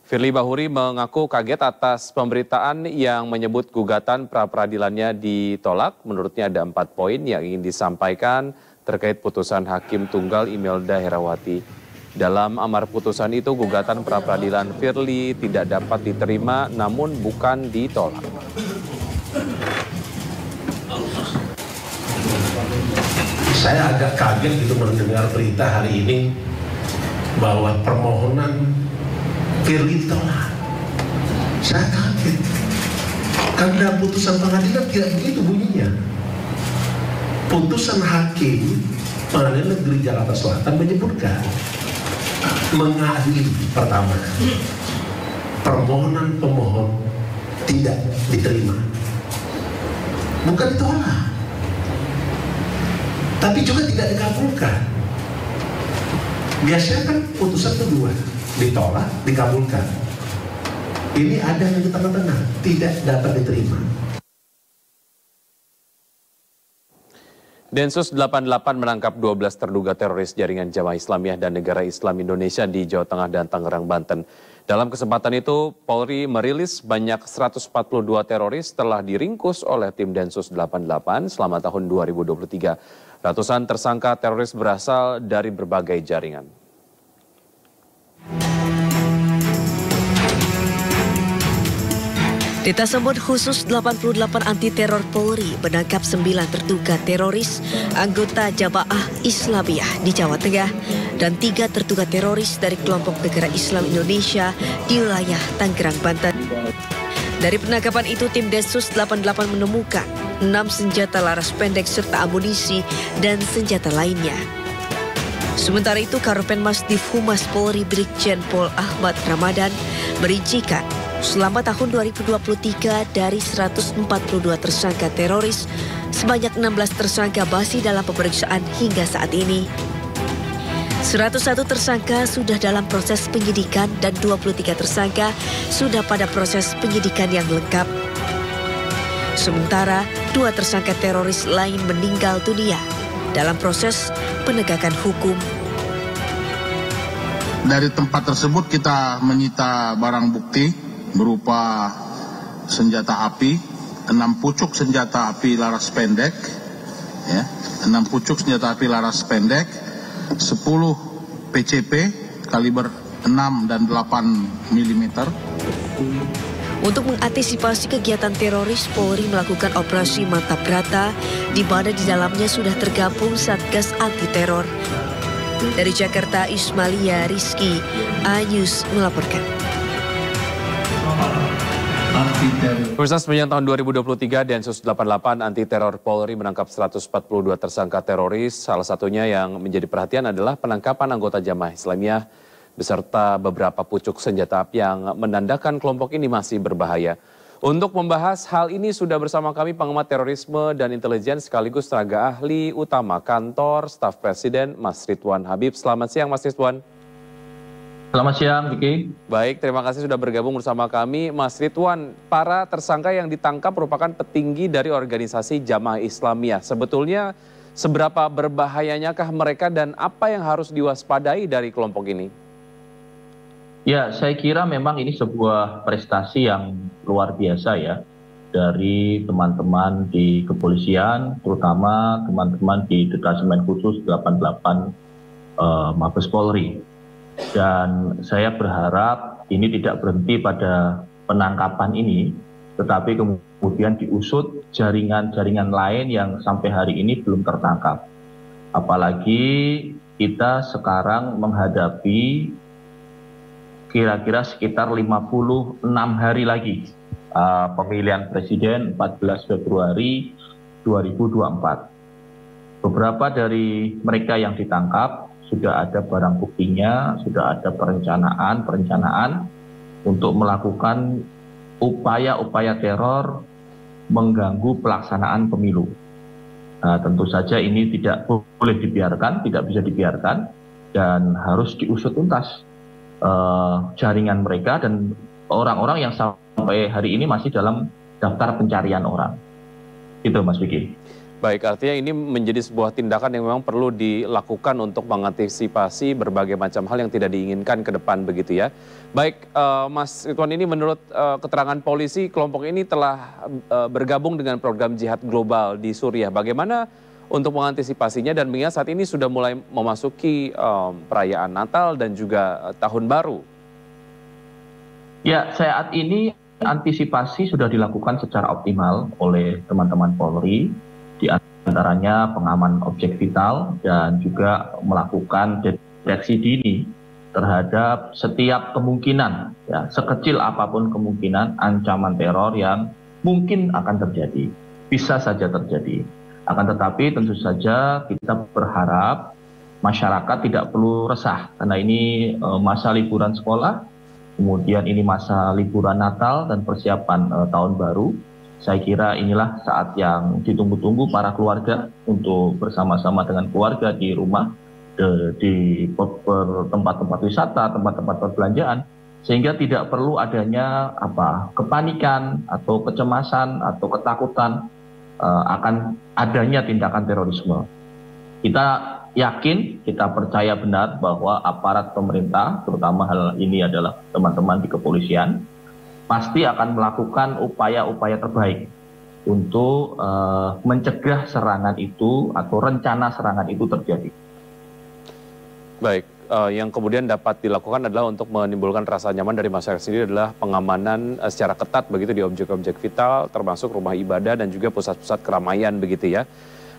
Firly Bahuri mengaku kaget atas pemberitaan yang menyebut gugatan pra-peradilannya ditolak. Menurutnya ada 4 poin yang ingin disampaikan terkait putusan Hakim Tunggal Imelda Herawati. Dalam amar putusan itu, gugatan pra-peradilan Firly tidak dapat diterima namun bukan ditolak. Saya agak kaget gitu mendengar berita hari ini bahwa permohonan Firly ditolak. Saya kaget karena putusan pengadilan tidak begitu bunyinya. Putusan Hakim Pengadilan Negeri Jakarta Selatan menyebutkan mengadili pertama permohonan pemohon tidak diterima, bukan ditolak, tapi juga tidak dikabulkan. Biasanya kan putusan kedua ditolak, dikabulkan. Ini ada yang di tengah-tengah, tidak dapat diterima. Densus 88 menangkap 12 terduga teroris jaringan Jamaah Islamiyah dan Negara Islam Indonesia di Jawa Tengah dan Tangerang, Banten. Dalam kesempatan itu, Polri merilis banyak 142 teroris telah diringkus oleh tim Densus 88 selama tahun 2023. Ratusan tersangka teroris berasal dari berbagai jaringan. Dita Sembon Khusus 88 Anti Teror Polri menangkap 9 terduga teroris anggota Jamaah Islamiyah di Jawa Tengah dan 3 terduga teroris dari kelompok Negara Islam Indonesia di wilayah Tangerang, Banten. Dari penangkapan itu, tim Densus 88 menemukan 6 senjata laras pendek serta amunisi dan senjata lainnya. Sementara itu, Karopenmas Div Humas Polri Brigjen Pol Ahmad Ramadan merincikan selama tahun 2023 dari 142 tersangka teroris, sebanyak 16 tersangka masih dalam pemeriksaan hingga saat ini. 101 tersangka sudah dalam proses penyidikan dan 23 tersangka sudah pada proses penyidikan yang lengkap. Sementara 2 tersangka teroris lain meninggal dunia dalam proses penegakan hukum. Dari tempat tersebut kita menyita barang bukti berupa senjata api, 6 pucuk senjata api laras pendek, ya, 6 pucuk senjata api laras pendek, 10 PCP kaliber 6 dan 8 mm. Untuk mengantisipasi kegiatan teroris, Polri melakukan operasi Mantap Brata, di mana di dalamnya sudah tergabung Satgas Anti Teror. Dari Jakarta, Ismalia Rizky, iNews melaporkan. Pemirsa, sepanjang tahun 2023, Densus 88 Anti Teror Polri menangkap 142 tersangka teroris. Salah satunya yang menjadi perhatian adalah penangkapan anggota Jamaah Islamiyah beserta beberapa pucuk senjata api yang menandakan kelompok ini masih berbahaya. Untuk membahas hal ini sudah bersama kami pengamat terorisme dan intelijen sekaligus tenaga ahli utama Kantor Staf Presiden, Mas Ridwan Habib. Selamat siang, Mas Ridwan. Selamat siang, Vicky. Baik, terima kasih sudah bergabung bersama kami. Mas Ridwan, para tersangka yang ditangkap merupakan petinggi dari organisasi Jamaah Islamiyah. Sebetulnya Seberapa berbahayanyakah mereka dan apa yang harus diwaspadai dari kelompok ini? Ya, saya kira memang ini sebuah prestasi yang luar biasa ya dari teman-teman di kepolisian, terutama teman-teman di Detasemen Khusus 88 Mabes Polri. Dan saya berharap ini tidak berhenti pada penangkapan ini, tetapi kemudian diusut jaringan-jaringan lain yang sampai hari ini belum tertangkap. Apalagi kita sekarang menghadapi kira-kira sekitar 56 hari lagi pemilihan presiden 14 Februari 2024. Beberapa dari mereka yang ditangkap sudah ada barang buktinya, sudah ada perencanaan untuk melakukan upaya-upaya teror mengganggu pelaksanaan pemilu. Nah, tentu saja ini tidak boleh dibiarkan, tidak bisa dibiarkan, dan harus diusut tuntas jaringan mereka dan orang-orang yang sampai hari ini masih dalam daftar pencarian orang. Itu Mas Vicky. Baik, artinya ini menjadi sebuah tindakan yang memang perlu dilakukan untuk mengantisipasi berbagai macam hal yang tidak diinginkan ke depan begitu ya. Baik, Mas Ridwan, ini menurut keterangan polisi, kelompok ini telah bergabung dengan program jihad global di Suriah. Bagaimana untuk mengantisipasinya dan mengingat saat ini sudah mulai memasuki perayaan Natal dan juga Tahun Baru? Ya, saat ini antisipasi sudah dilakukan secara optimal oleh teman-teman Polri, di antaranya pengaman objek vital dan juga melakukan deteksi dini terhadap setiap kemungkinan, ya, sekecil apapun kemungkinan ancaman teror yang mungkin akan terjadi, bisa saja terjadi. Akan tetapi tentu saja kita berharap masyarakat tidak perlu resah karena ini masa liburan sekolah, kemudian ini masa liburan Natal dan persiapan Tahun Baru. Saya kira inilah saat yang ditunggu-tunggu para keluarga untuk bersama-sama dengan keluarga di rumah, di tempat-tempat wisata, tempat-tempat perbelanjaan, sehingga tidak perlu adanya kepanikan atau kecemasan atau ketakutan akan adanya tindakan terorisme. Kita yakin, kita percaya benar bahwa aparat pemerintah, terutama hal ini adalah teman-teman di kepolisian, pasti akan melakukan upaya-upaya terbaik untuk mencegah serangan itu atau rencana serangan itu terjadi. Baik, yang kemudian dapat dilakukan adalah untuk menimbulkan rasa nyaman dari masyarakat sendiri adalah pengamanan secara ketat begitu di objek-objek vital, termasuk rumah ibadah dan juga pusat-pusat keramaian begitu ya.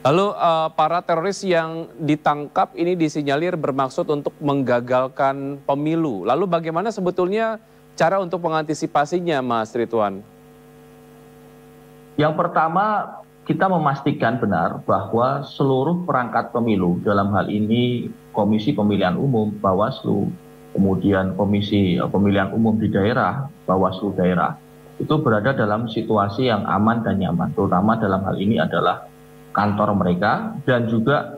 Lalu para teroris yang ditangkap ini disinyalir bermaksud untuk menggagalkan pemilu. Lalu bagaimana sebetulnya cara untuk mengantisipasinya, Mas Ridwan? Yang pertama, kita memastikan benar bahwa seluruh perangkat pemilu, dalam hal ini Komisi Pemilihan Umum, Bawaslu, kemudian Komisi Pemilihan Umum di daerah, Bawaslu daerah, itu berada dalam situasi yang aman dan nyaman. Terutama dalam hal ini adalah kantor mereka dan juga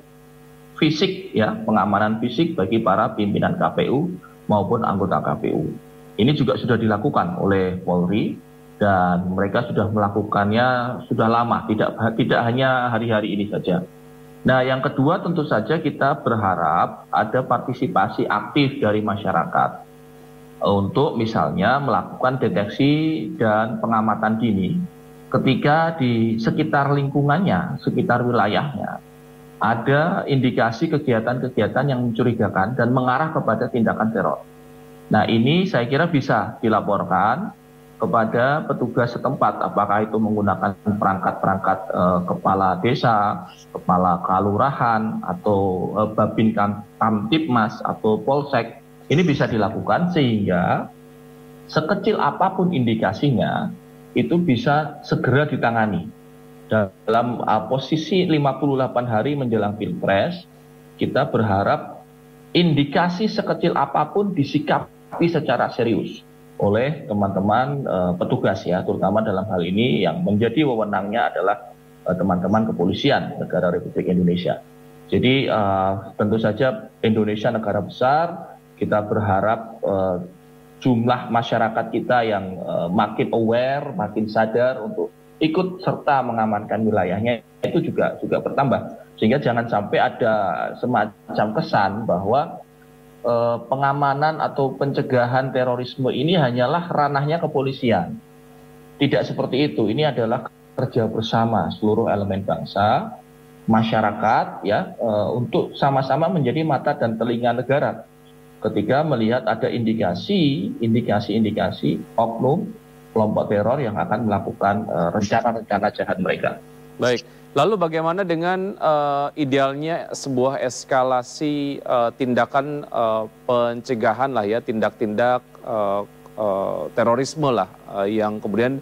fisik, ya, pengamanan fisik bagi para pimpinan KPU maupun anggota KPU. Ini juga sudah dilakukan oleh Polri dan mereka sudah melakukannya sudah lama, tidak hanya hari-hari ini saja. Nah, yang kedua tentu saja kita berharap ada partisipasi aktif dari masyarakat untuk misalnya melakukan deteksi dan pengamatan dini ketika di sekitar lingkungannya, sekitar wilayahnya ada indikasi kegiatan-kegiatan yang mencurigakan dan mengarah kepada tindakan teror. Nah, ini saya kira bisa dilaporkan kepada petugas setempat, apakah itu menggunakan perangkat-perangkat kepala desa, kepala kelurahan, atau Babin Kamtibmas atau Polsek. Ini bisa dilakukan sehingga sekecil apapun indikasinya itu bisa segera ditangani. Dalam posisi 58 hari menjelang Pilpres, kita berharap indikasi sekecil apapun disikapi secara serius oleh teman-teman petugas, ya, terutama dalam hal ini yang menjadi wewenangnya adalah teman-teman kepolisian negara Republik Indonesia. Jadi tentu saja Indonesia negara besar, kita berharap jumlah masyarakat kita yang makin aware, makin sadar untuk ikut serta mengamankan wilayahnya itu juga bertambah. Sehingga jangan sampai ada semacam kesan bahwa pengamanan atau pencegahan terorisme ini hanyalah ranahnya kepolisian. Tidak seperti itu. Ini adalah kerja bersama seluruh elemen bangsa, masyarakat, ya, untuk sama-sama menjadi mata dan telinga negara. Ketika melihat ada indikasi oknum kelompok teror yang akan melakukan rencana-rencana jahat mereka. Baik. Lalu bagaimana dengan idealnya sebuah eskalasi tindakan pencegahan lah ya, tindak-tindak terorisme lah yang kemudian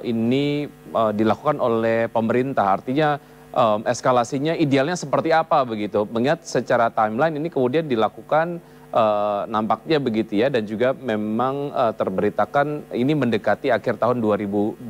ini dilakukan oleh pemerintah. Artinya eskalasinya idealnya seperti apa begitu? Mengingat secara timeline ini kemudian dilakukan nampaknya begitu ya, dan juga memang terberitakan ini mendekati akhir tahun 2023,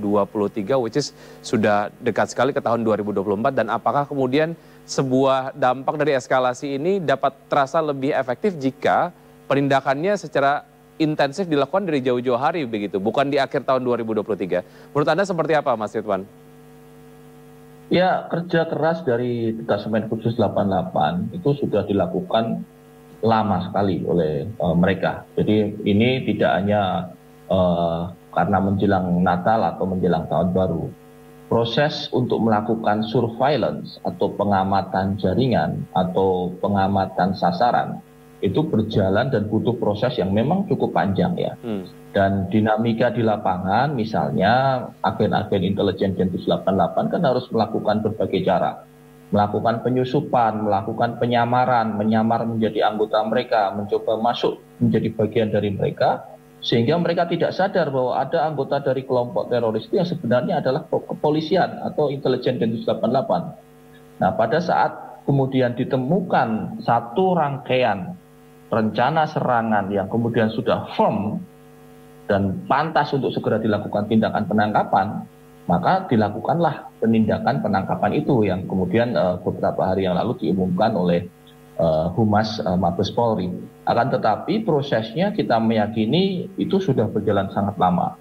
which is sudah dekat sekali ke tahun 2024. Dan apakah kemudian sebuah dampak dari eskalasi ini dapat terasa lebih efektif jika penindakannya secara intensif dilakukan dari jauh-jauh hari begitu, bukan di akhir tahun 2023? Menurut Anda seperti apa, Mas Ridwan? Ya, kerja keras dari Detasemen Khusus 88 itu sudah dilakukan lama sekali oleh mereka. Jadi ini tidak hanya karena menjelang Natal atau menjelang Tahun Baru. Proses untuk melakukan surveillance atau pengamatan jaringan atau pengamatan sasaran itu berjalan dan butuh proses yang memang cukup panjang ya. Dan dinamika di lapangan, misalnya agen-agen intelijen Densus 88 kan harus melakukan berbagai cara. Melakukan penyusupan, melakukan penyamaran, menyamar menjadi anggota mereka, mencoba masuk menjadi bagian dari mereka, sehingga mereka tidak sadar bahwa ada anggota dari kelompok teroris itu yang sebenarnya adalah kepolisian atau intelijen Densus 88. Nah, pada saat kemudian ditemukan satu rangkaian rencana serangan yang kemudian sudah firm dan pantas untuk segera dilakukan tindakan penangkapan, maka dilakukanlah penindakan penangkapan itu yang kemudian beberapa hari yang lalu diumumkan oleh Humas Mabes Polri. Akan tetapi prosesnya kita meyakini itu sudah berjalan sangat lama.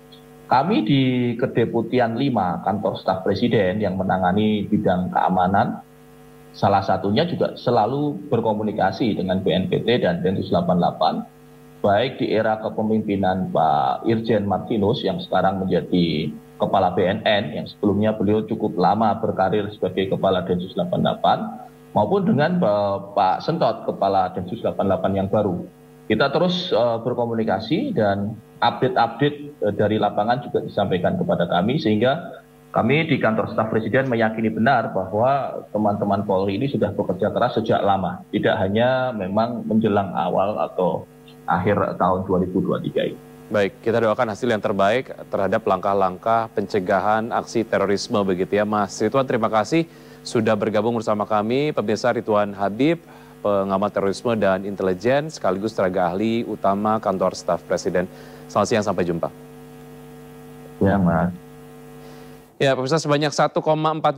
Kami di Kedeputian 5 Kantor Staf Presiden yang menangani bidang keamanan, salah satunya juga selalu berkomunikasi dengan BNPT dan Densus 88, baik di era kepemimpinan Pak Irjen Martinus yang sekarang menjadi Kepala BNN, yang sebelumnya beliau cukup lama berkarir sebagai Kepala Densus 88, maupun dengan Pak Sentot, Kepala Densus 88 yang baru. Kita terus berkomunikasi dan update-update dari lapangan juga disampaikan kepada kami, sehingga kami di Kantor Staf Presiden meyakini benar bahwa teman-teman Polri ini sudah bekerja keras sejak lama, tidak hanya memang menjelang awal atau akhir tahun 2023 ini. Baik, kita doakan hasil yang terbaik terhadap langkah-langkah pencegahan aksi terorisme begitu ya. Mas Ridwan, terima kasih sudah bergabung bersama kami. Pemirsa, Ridwan Habib, pengamat terorisme dan intelijen, sekaligus tenaga ahli utama Kantor Staf Presiden. Selamat siang, sampai jumpa. Ya, Mas. Ya, pemirsa, sebanyak 1,4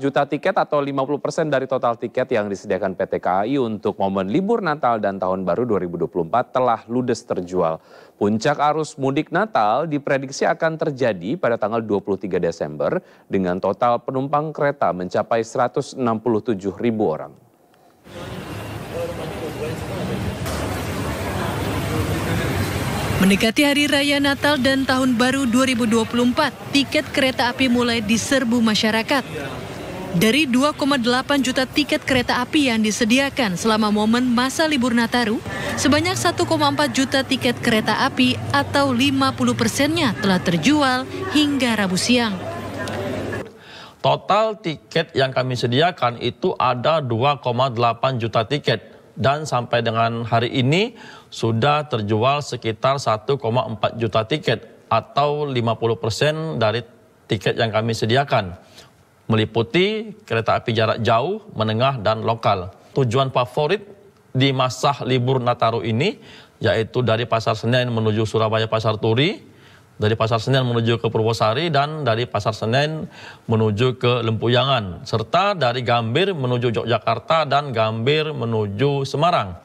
juta tiket atau 50% dari total tiket yang disediakan PT KAI untuk momen libur Natal dan Tahun Baru 2024 telah ludes terjual. Puncak arus mudik Natal diprediksi akan terjadi pada tanggal 23 Desember dengan total penumpang kereta mencapai 167.000 orang. Mendekati Hari Raya Natal dan Tahun Baru 2024, tiket kereta api mulai diserbu masyarakat. Dari 2,8 juta tiket kereta api yang disediakan selama momen masa libur Nataru, sebanyak 1,4 juta tiket kereta api atau 50%-nya telah terjual hingga Rabu siang. Total tiket yang kami sediakan itu ada 2,8 juta tiket. Dan sampai dengan hari ini sudah terjual sekitar 1,4 juta tiket atau 50% dari tiket yang kami sediakan. Meliputi kereta api jarak jauh, menengah, dan lokal. Tujuan favorit di masa libur Nataru ini yaitu dari Pasar Senen menuju Surabaya Pasar Turi, dari Pasar Senen menuju ke Purwosari, dan dari Pasar Senen menuju ke Lempuyangan, serta dari Gambir menuju Yogyakarta dan Gambir menuju Semarang.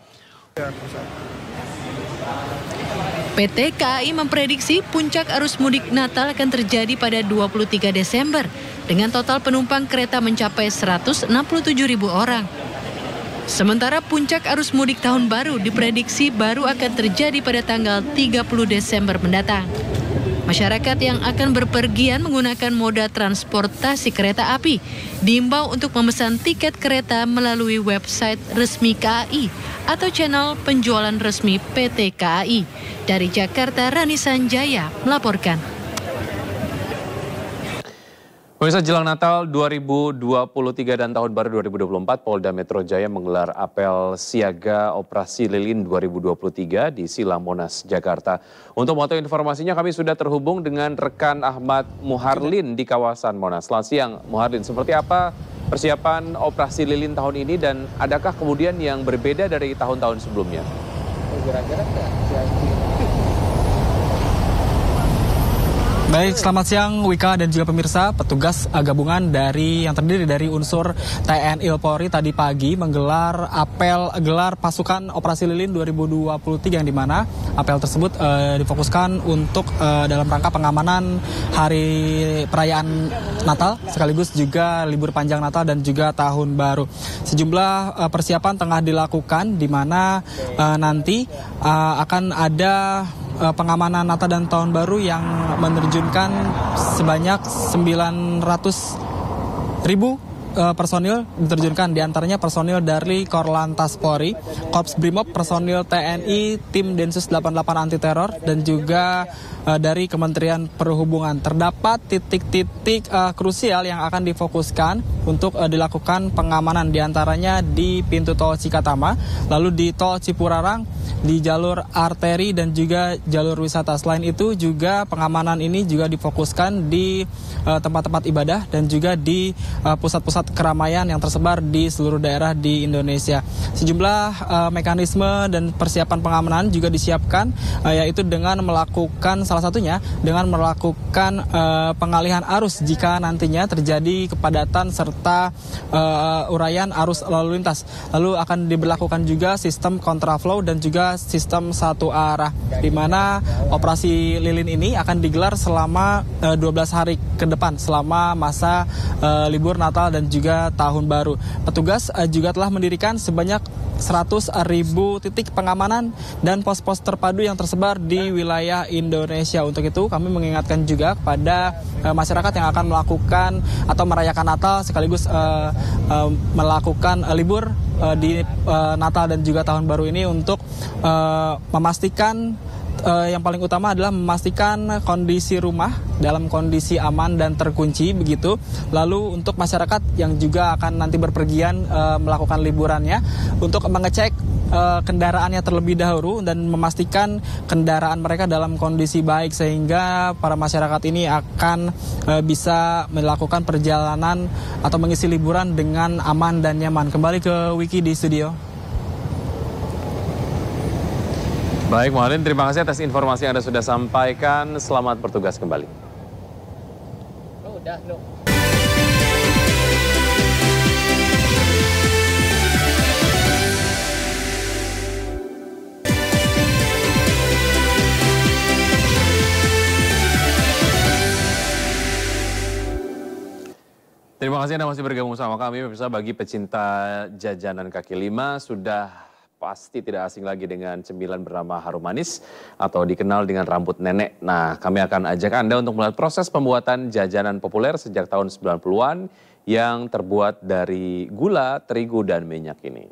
PT KAI memprediksi puncak arus mudik Natal akan terjadi pada 23 Desember dengan total penumpang kereta mencapai 167.000 orang. Sementara puncak arus mudik tahun baru diprediksi baru akan terjadi pada tanggal 30 Desember mendatang. Masyarakat yang akan berpergian menggunakan moda transportasi kereta api diimbau untuk memesan tiket kereta melalui website resmi KAI atau channel penjualan resmi PT KAI. Dari Jakarta, Rani Sanjaya melaporkan. Pemirsa, jelang Natal 2023 dan Tahun Baru 2024, Polda Metro Jaya menggelar apel siaga Operasi Lilin 2023 di Silang Monas, Jakarta. Untuk mengetahui informasinya, kami sudah terhubung dengan rekan Ahmad Muharlin di kawasan Monas. Selamat siang, Muharlin. Seperti apa persiapan Operasi Lilin tahun ini dan adakah kemudian yang berbeda dari tahun-tahun sebelumnya? Baik, selamat siang Wika dan juga pemirsa. Petugas gabungan yang terdiri dari unsur TNI Polri tadi pagi menggelar gelar pasukan Operasi Lilin 2023 yang dimana apel tersebut difokuskan untuk dalam rangka pengamanan hari perayaan Natal sekaligus juga libur panjang Natal dan juga Tahun Baru. Sejumlah persiapan tengah dilakukan di mana nanti akan ada pengamanan Natal dan Tahun Baru yang menerjunkan sebanyak 900.000 personil diterjunkan, diantaranya personil dari Korlantas Polri, Korps Brimob, personil TNI, tim Densus 88 anti teror dan juga dari Kementerian Perhubungan. Terdapat titik-titik krusial yang akan difokuskan untuk dilakukan pengamanan, diantaranya di pintu tol Cikatama, lalu di tol Cipurarang, di jalur arteri dan juga jalur wisata. Selain itu juga pengamanan ini juga difokuskan di tempat-tempat ibadah dan juga di pusat-pusat keramaian yang tersebar di seluruh daerah di Indonesia. Sejumlah mekanisme dan persiapan pengamanan juga disiapkan, yaitu dengan melakukan salah satunya dengan melakukan pengalihan arus jika nantinya terjadi kepadatan serta uraian arus lalu lintas. Lalu akan diberlakukan juga sistem kontraflow dan juga sistem satu arah, di mana operasi lilin ini akan digelar selama 12 hari ke depan selama masa libur Natal dan juga Tahun Baru. Petugas juga telah mendirikan sebanyak 100.000 titik pengamanan dan pos-pos terpadu yang tersebar di wilayah Indonesia. Untuk itu kami mengingatkan juga kepada masyarakat yang akan melakukan atau merayakan Natal sekaligus melakukan libur di Natal dan juga Tahun Baru ini untuk memastikan yang paling utama adalah memastikan kondisi rumah dalam kondisi aman dan terkunci begitu. Lalu untuk masyarakat yang juga akan nanti berpergian melakukan liburannya untuk mengecek kendaraannya terlebih dahulu dan memastikan kendaraan mereka dalam kondisi baik sehingga para masyarakat ini akan bisa melakukan perjalanan atau mengisi liburan dengan aman dan nyaman. Kembali ke Wiki di studio. Baik, Muharlin, terima kasih atas informasi yang Anda sudah sampaikan. Selamat bertugas kembali. Terima kasih Anda masih bergabung sama kami. Pemirsa, bagi pecinta jajanan kaki lima sudah pasti tidak asing lagi dengan cemilan bernama harum manis atau dikenal dengan rambut nenek. Nah, kami akan ajak Anda untuk melihat proses pembuatan jajanan populer sejak tahun 90-an yang terbuat dari gula, terigu, dan minyak ini.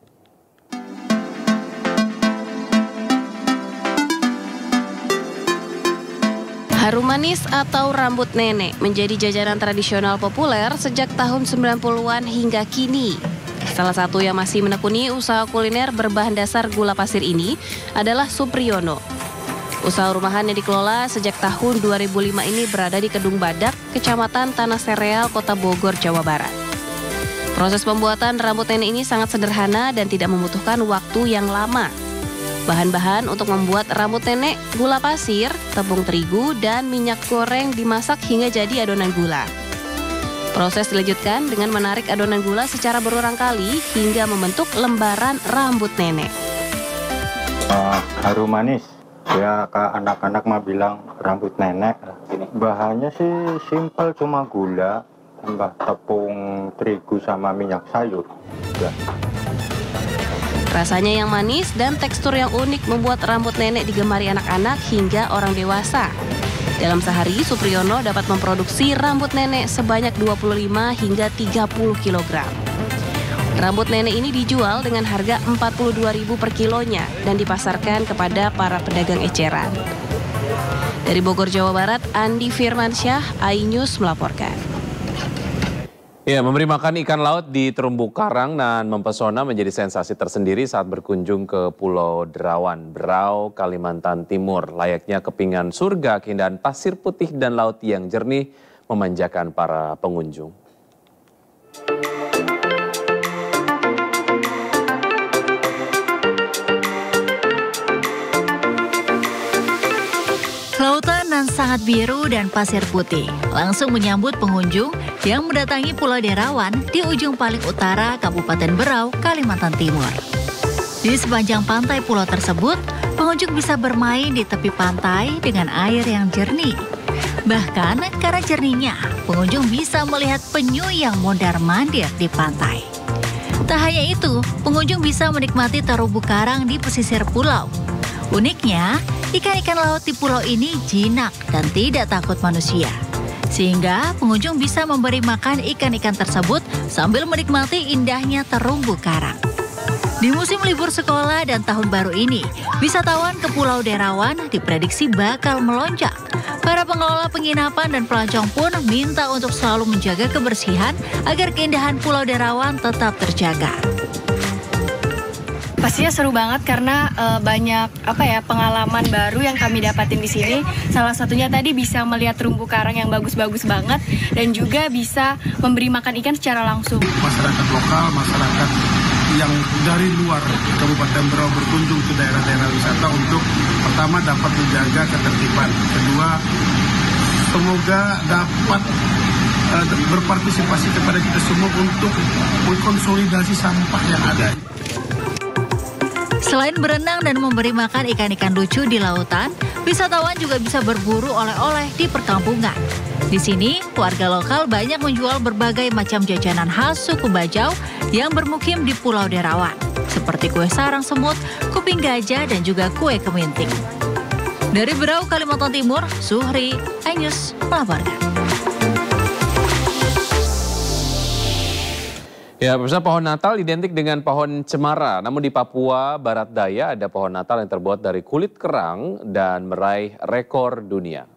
Harum manis atau rambut nenek menjadi jajanan tradisional populer sejak tahun 90-an hingga kini. Salah satu yang masih menekuni usaha kuliner berbahan dasar gula pasir ini adalah Supriyono. Usaha rumahan yang dikelola sejak tahun 2005 ini berada di Kedung Badak, Kecamatan Tanah Sereal, Kota Bogor, Jawa Barat. Proses pembuatan rambut nenek ini sangat sederhana dan tidak membutuhkan waktu yang lama. Bahan-bahan untuk membuat rambut nenek, gula pasir, tepung terigu, dan minyak goreng dimasak hingga jadi adonan gula. Proses dilanjutkan dengan menarik adonan gula secara berulang kali hingga membentuk lembaran rambut nenek. Harum manis, ya anak-anak mah bilang rambut nenek. Bahannya sih simpel, cuma gula, tambah tepung terigu sama minyak sayur. Rasanya yang manis dan tekstur yang unik membuat rambut nenek digemari anak-anak hingga orang dewasa. Dalam sehari, Supriyono dapat memproduksi rambut nenek sebanyak 25 hingga 30 kg. Rambut nenek ini dijual dengan harga Rp42.000 per kilonya dan dipasarkan kepada para pedagang eceran. Dari Bogor, Jawa Barat, Andi Firmansyah, iNews melaporkan. Ya, memberi makan ikan laut di terumbu karang dan mempesona menjadi sensasi tersendiri saat berkunjung ke Pulau Derawan, Berau, Kalimantan Timur. Layaknya kepingan surga, keindahan pasir putih dan laut yang jernih memanjakan para pengunjung. Lautan yang sangat biru dan pasir putih langsung menyambut pengunjung yang mendatangi Pulau Derawan di ujung paling utara Kabupaten Berau, Kalimantan Timur. Di sepanjang pantai pulau tersebut, pengunjung bisa bermain di tepi pantai dengan air yang jernih. Bahkan karena jernihnya, pengunjung bisa melihat penyu yang mondar-mandir di pantai. Tak hanya itu, pengunjung bisa menikmati terumbu karang di pesisir pulau. Uniknya, ikan-ikan laut di pulau ini jinak dan tidak takut manusia. Sehingga pengunjung bisa memberi makan ikan-ikan tersebut sambil menikmati indahnya terumbu karang. Di musim libur sekolah dan tahun baru ini, wisatawan ke Pulau Derawan diprediksi bakal melonjak. Para pengelola penginapan dan pelancong pun minta untuk selalu menjaga kebersihan agar keindahan Pulau Derawan tetap terjaga. Pastinya seru banget karena banyak pengalaman baru yang kami dapatin di sini. Salah satunya tadi bisa melihat terumbu karang yang bagus-bagus banget dan juga bisa memberi makan ikan secara langsung. Masyarakat lokal, masyarakat yang dari luar Kabupaten Berau berkunjung ke daerah-daerah wisata untuk pertama dapat menjaga ketertiban, kedua semoga dapat berpartisipasi kepada kita semua untuk mengkonsolidasi sampah yang ada. Selain berenang dan memberi makan ikan-ikan lucu di lautan, wisatawan juga bisa berburu oleh-oleh di perkampungan. Di sini, warga lokal banyak menjual berbagai macam jajanan khas suku Bajau yang bermukim di Pulau Derawan, seperti kue sarang semut, kuping gajah, dan juga kue keminting. Dari Berau, Kalimantan Timur, Suhri, iNews melaporkan. Ya, pemirsa, pohon Natal identik dengan pohon cemara. Namun di Papua Barat Daya ada pohon Natal yang terbuat dari kulit kerang dan meraih rekor dunia.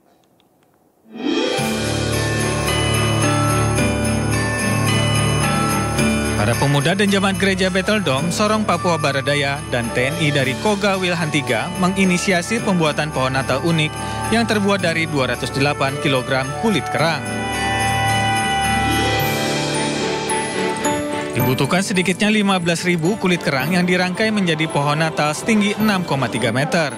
Para pemuda dan jemaat gereja Beteldom, Sorong Papua Barat Daya, dan TNI dari Koga Wilhan 3 menginisiasi pembuatan pohon Natal unik yang terbuat dari 208 kg kulit kerang. Dibutuhkan sedikitnya 15.000 kulit kerang yang dirangkai menjadi pohon Natal setinggi 6,3 meter.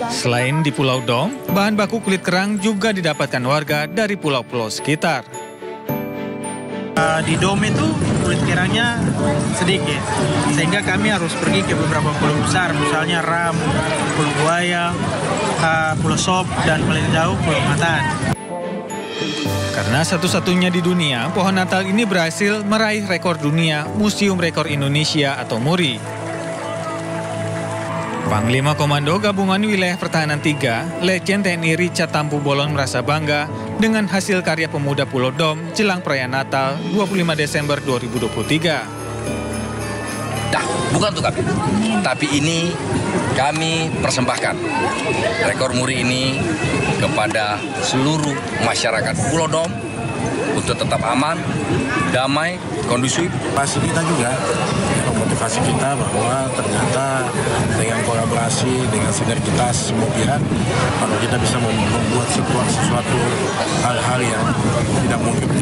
Selain di Pulau Dom, bahan baku kulit kerang juga didapatkan warga dari pulau-pulau sekitar. Di Dom itu kulit kerangnya sedikit, sehingga kami harus pergi ke beberapa pulau besar, misalnya Ram, Pulau Buaya, Pulau Sop, dan paling jauh Pulau Matan. Karena satu-satunya di dunia, pohon Natal ini berhasil meraih rekor dunia Museum Rekor Indonesia atau MURI. Panglima Komando Gabungan Wilayah Pertahanan 3, Letjen TNI Richard Tampu Bolon merasa bangga dengan hasil karya pemuda Pulau Dom jelang perayaan Natal 25 Desember 2023. Bukan untuk kami, tapi ini kami persembahkan rekor MURI ini kepada seluruh masyarakat Pulau Dom untuk tetap aman, damai, kondusif. Motivasi kita juga, motivasi kita bahwa ternyata dengan kolaborasi, dengan sinergitas semua pihak, maka kita bisa membuat sesuatu hal-hal yang tidak mungkin.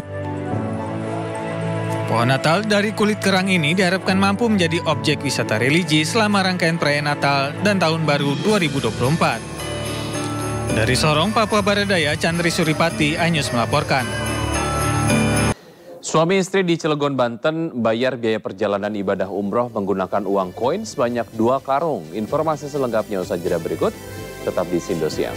Pohon Natal dari kulit kerang ini diharapkan mampu menjadi objek wisata religi selama rangkaian perayaan Natal dan Tahun Baru 2024. Dari Sorong, Papua Barat Daya, Chandri Suripati, iNews melaporkan. Suami istri di Cilegon, Banten bayar biaya perjalanan ibadah umroh menggunakan uang koin sebanyak 2 karung. Informasi selengkapnya usai jeda berikut, tetap di Sindo Siang.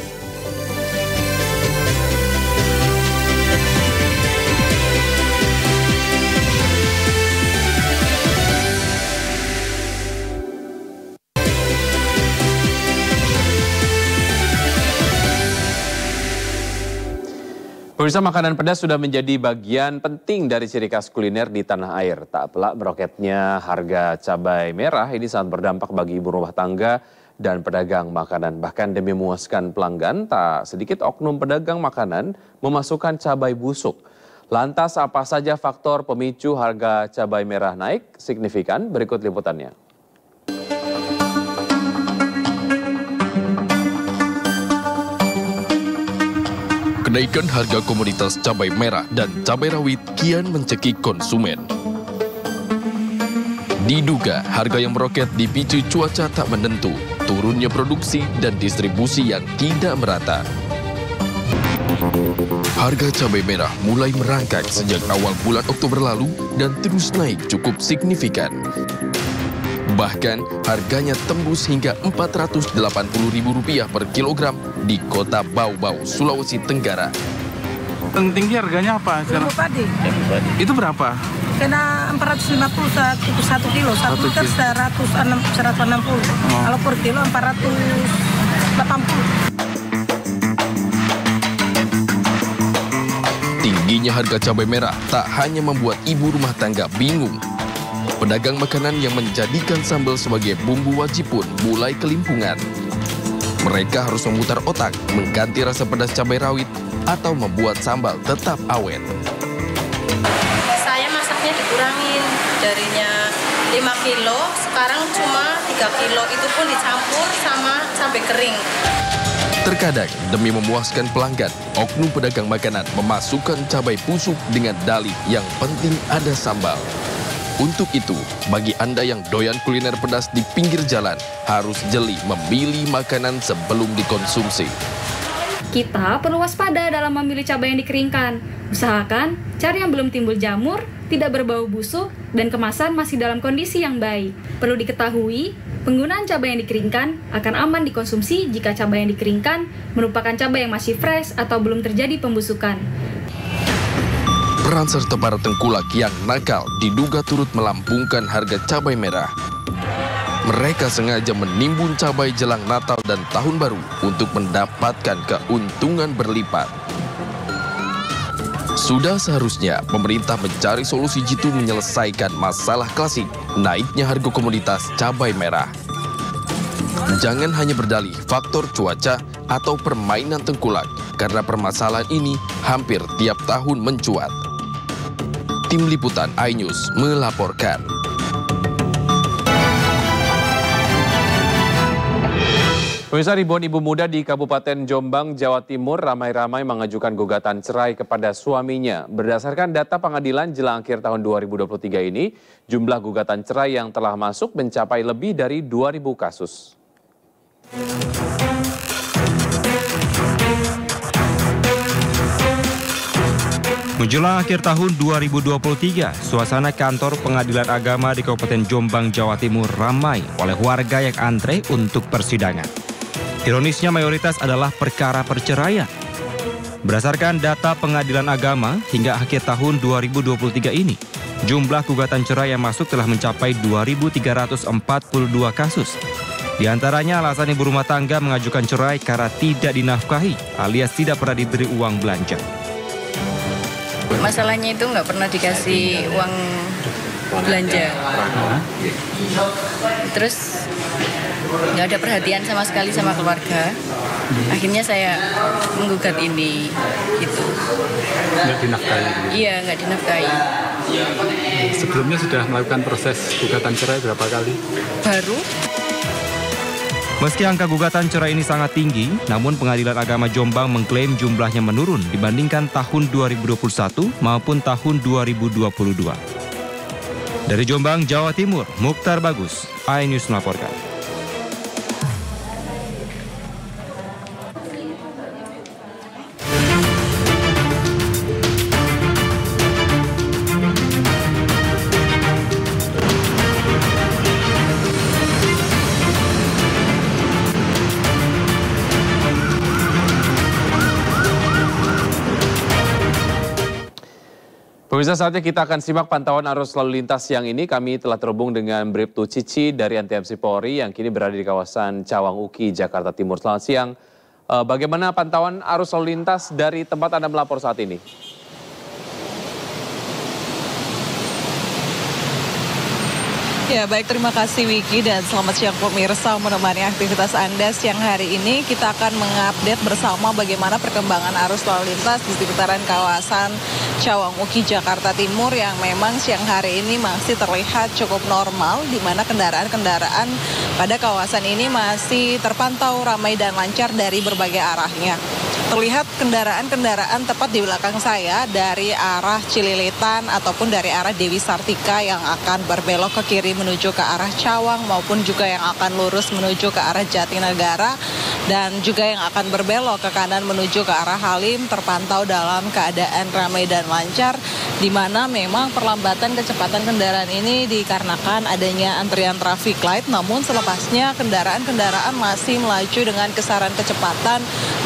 Pemirsa, makanan pedas sudah menjadi bagian penting dari ciri khas kuliner di tanah air. Tak pelak meroketnya harga cabai merah ini sangat berdampak bagi ibu rumah tangga dan pedagang makanan. Bahkan demi memuaskan pelanggan, tak sedikit oknum pedagang makanan memasukkan cabai busuk. Lantas apa saja faktor pemicu harga cabai merah naik signifikan? Berikut liputannya. Kenaikan harga komoditas cabai merah dan cabai rawit kian mencekik konsumen. Diduga harga yang meroket dipicu cuaca tak menentu, turunnya produksi dan distribusi yang tidak merata. Harga cabai merah mulai merangkak sejak awal bulan Oktober lalu dan terus naik cukup signifikan. Bahkan harganya tembus hingga Rp480.000 per kilogram di kota Bau-Bau, Sulawesi Tenggara. Yang tinggi harganya apa sekarang? Padi. Itu berapa? Kena 450 1 kilo, 1 liter 160. Kalau per kilo 480. Tingginya harga cabai merah tak hanya membuat ibu rumah tangga bingung. Pedagang makanan yang menjadikan sambal sebagai bumbu wajib pun mulai kelimpungan. Mereka harus memutar otak, mengganti rasa pedas cabai rawit, atau membuat sambal tetap awet. Saya masaknya dikurangin, darinya 5 kilo, sekarang cuma 3 kilo, itu pun dicampur sama cabai kering. Terkadang, demi memuaskan pelanggan, oknum pedagang makanan memasukkan cabai busuk dengan dalih yang penting ada sambal. Untuk itu, bagi Anda yang doyan kuliner pedas di pinggir jalan, harus jeli memilih makanan sebelum dikonsumsi. Kita perlu waspada dalam memilih cabai yang dikeringkan. Usahakan cari yang belum timbul jamur, tidak berbau busuk, dan kemasan masih dalam kondisi yang baik. Perlu diketahui, penggunaan cabai yang dikeringkan akan aman dikonsumsi jika cabai yang dikeringkan merupakan cabai yang masih fresh atau belum terjadi pembusukan. Peran serta para tengkulak yang nakal diduga turut melampungkan harga cabai merah. Mereka sengaja menimbun cabai jelang Natal dan Tahun Baru untuk mendapatkan keuntungan berlipat. Sudah seharusnya pemerintah mencari solusi jitu menyelesaikan masalah klasik naiknya harga komoditas cabai merah. Jangan hanya berdalih faktor cuaca atau permainan tengkulak, karena permasalahan ini hampir tiap tahun mencuat. Tim Liputan iNews melaporkan. Pemirsa, ribuan ibu muda di Kabupaten Jombang, Jawa Timur ramai-ramai mengajukan gugatan cerai kepada suaminya. Berdasarkan data pengadilan jelang akhir tahun 2023 ini, jumlah gugatan cerai yang telah masuk mencapai lebih dari 2.000 kasus. Menjelang akhir tahun 2023, suasana kantor Pengadilan Agama di Kabupaten Jombang, Jawa Timur ramai oleh warga yang antre untuk persidangan. Ironisnya mayoritas adalah perkara perceraian. Berdasarkan data Pengadilan Agama, hingga akhir tahun 2023 ini, jumlah gugatan cerai yang masuk telah mencapai 2.342 kasus. Di antaranya alasan ibu rumah tangga mengajukan cerai karena tidak dinafkahi alias tidak pernah diberi uang belanja. Masalahnya itu nggak pernah dikasih uang belanja. Terus nggak ada perhatian sama sekali sama keluarga. Akhirnya saya menggugat ini, gitu. Nggak dinafkahi? Iya, nggak dinafkahi. Sebelumnya sudah melakukan proses gugatan cerai berapa kali? Baru. Meski angka gugatan cerai ini sangat tinggi, namun Pengadilan Agama Jombang mengklaim jumlahnya menurun dibandingkan tahun 2021 maupun tahun 2022. Dari Jombang, Jawa Timur, Mukhtar Bagus, iNews melaporkan. Pemirsa, saatnya kita akan simak pantauan arus lalu lintas siang ini. Kami telah terhubung dengan Bribtu Cici dari Anti-MC Polri yang kini berada di kawasan Cawang Uki, Jakarta Timur. Selamat siang, Bagaimana pantauan arus lalu lintas dari tempat Anda melapor saat ini? Ya, baik, terima kasih Wiki dan selamat siang pemirsa menemani aktivitas Anda siang hari ini. Kita akan mengupdate bersama bagaimana perkembangan arus lalu lintas di sekitaran kawasan Cawang Uki, Jakarta Timur yang memang siang hari ini masih terlihat cukup normal, di mana kendaraan-kendaraan pada kawasan ini masih terpantau ramai dan lancar dari berbagai arahnya. Terlihat kendaraan-kendaraan tepat di belakang saya dari arah Cililitan ataupun dari arah Dewi Sartika yang akan berbelok ke kiri menuju ke arah Cawang maupun juga yang akan lurus menuju ke arah Jatinegara dan juga yang akan berbelok ke kanan menuju ke arah Halim terpantau dalam keadaan ramai dan lancar, di mana memang perlambatan kecepatan kendaraan ini dikarenakan adanya antrian traffic light, namun selepasnya kendaraan-kendaraan masih melaju dengan kisaran kecepatan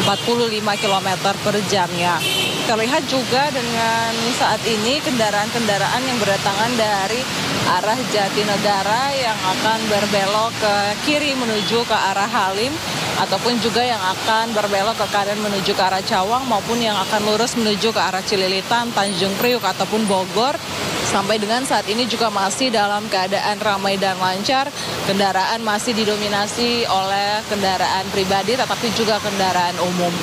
45 km per jamnya. Terlihat juga dengan saat ini kendaraan-kendaraan yang berdatangan dari arah Jatinegara yang akan berbelok ke kiri menuju ke arah Halim ataupun juga yang akan berbelok ke kanan menuju ke arah Cawang maupun yang akan lurus menuju ke arah Cililitan, Tanjung Priuk ataupun Bogor. Sampai dengan saat ini juga masih dalam keadaan ramai dan lancar. Kendaraan masih didominasi oleh kendaraan pribadi tetapi juga kendaraan umum.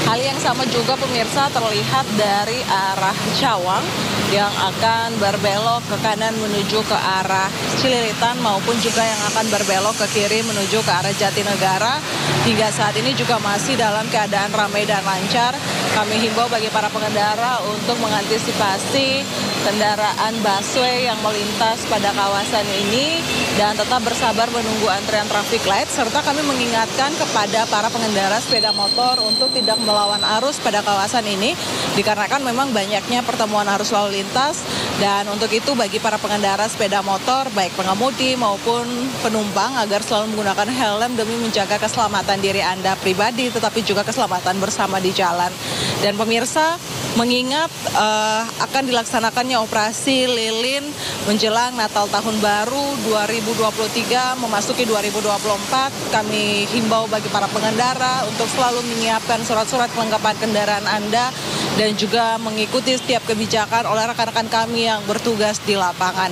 Hal yang sama juga pemirsa terlihat dari arah Cawang yang akan berbelok ke kanan menuju ke arah Cililitan maupun juga yang akan berbelok ke kiri menuju ke arah Jatinegara. Hingga saat ini juga masih dalam keadaan ramai dan lancar. Kami himbau bagi para pengendara untuk mengantisipasi kendaraan busway yang melintas pada kawasan ini dan tetap bersabar menunggu antrian traffic light, serta kami mengingatkan kepada para pengendara sepeda motor untuk tidak melawan arus pada kawasan ini dikarenakan memang banyaknya pertemuan arus lalu lintas. Dan untuk itu bagi para pengendara sepeda motor baik pengemudi maupun penumpang agar selalu menggunakan helm demi menjaga keselamatan diri Anda pribadi tetapi juga keselamatan bersama di jalan. Dan pemirsa, mengingat akan dilaksanakannya operasi lilin menjelang Natal Tahun Baru 2023 memasuki 2024, kami himbau bagi para pengendara untuk selalu menyiapkan surat-surat kelengkapan kendaraan Anda dan juga mengikuti setiap kebijakan oleh rekan-rekan kami yang bertugas di lapangan.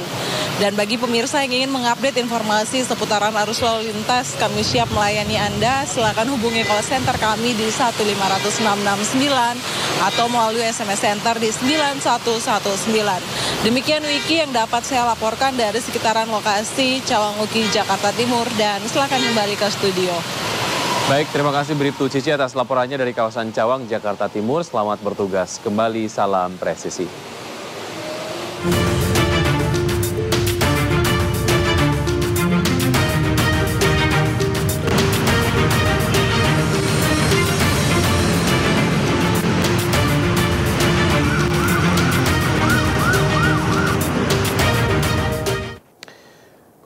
Dan bagi pemirsa yang ingin mengupdate informasi seputaran arus lalu lintas, kami siap melayani Anda. Silakan hubungi call center kami di 15669 atau melalui SMS Center di 9119. Demikian Wiki yang dapat saya laporkan dari sekitaran lokasi Cawang Uki, Jakarta Timur, dan silakan kembali ke studio. Baik, terima kasih Bribtu Cici atas laporannya dari kawasan Cawang, Jakarta Timur. Selamat bertugas kembali, salam presisi.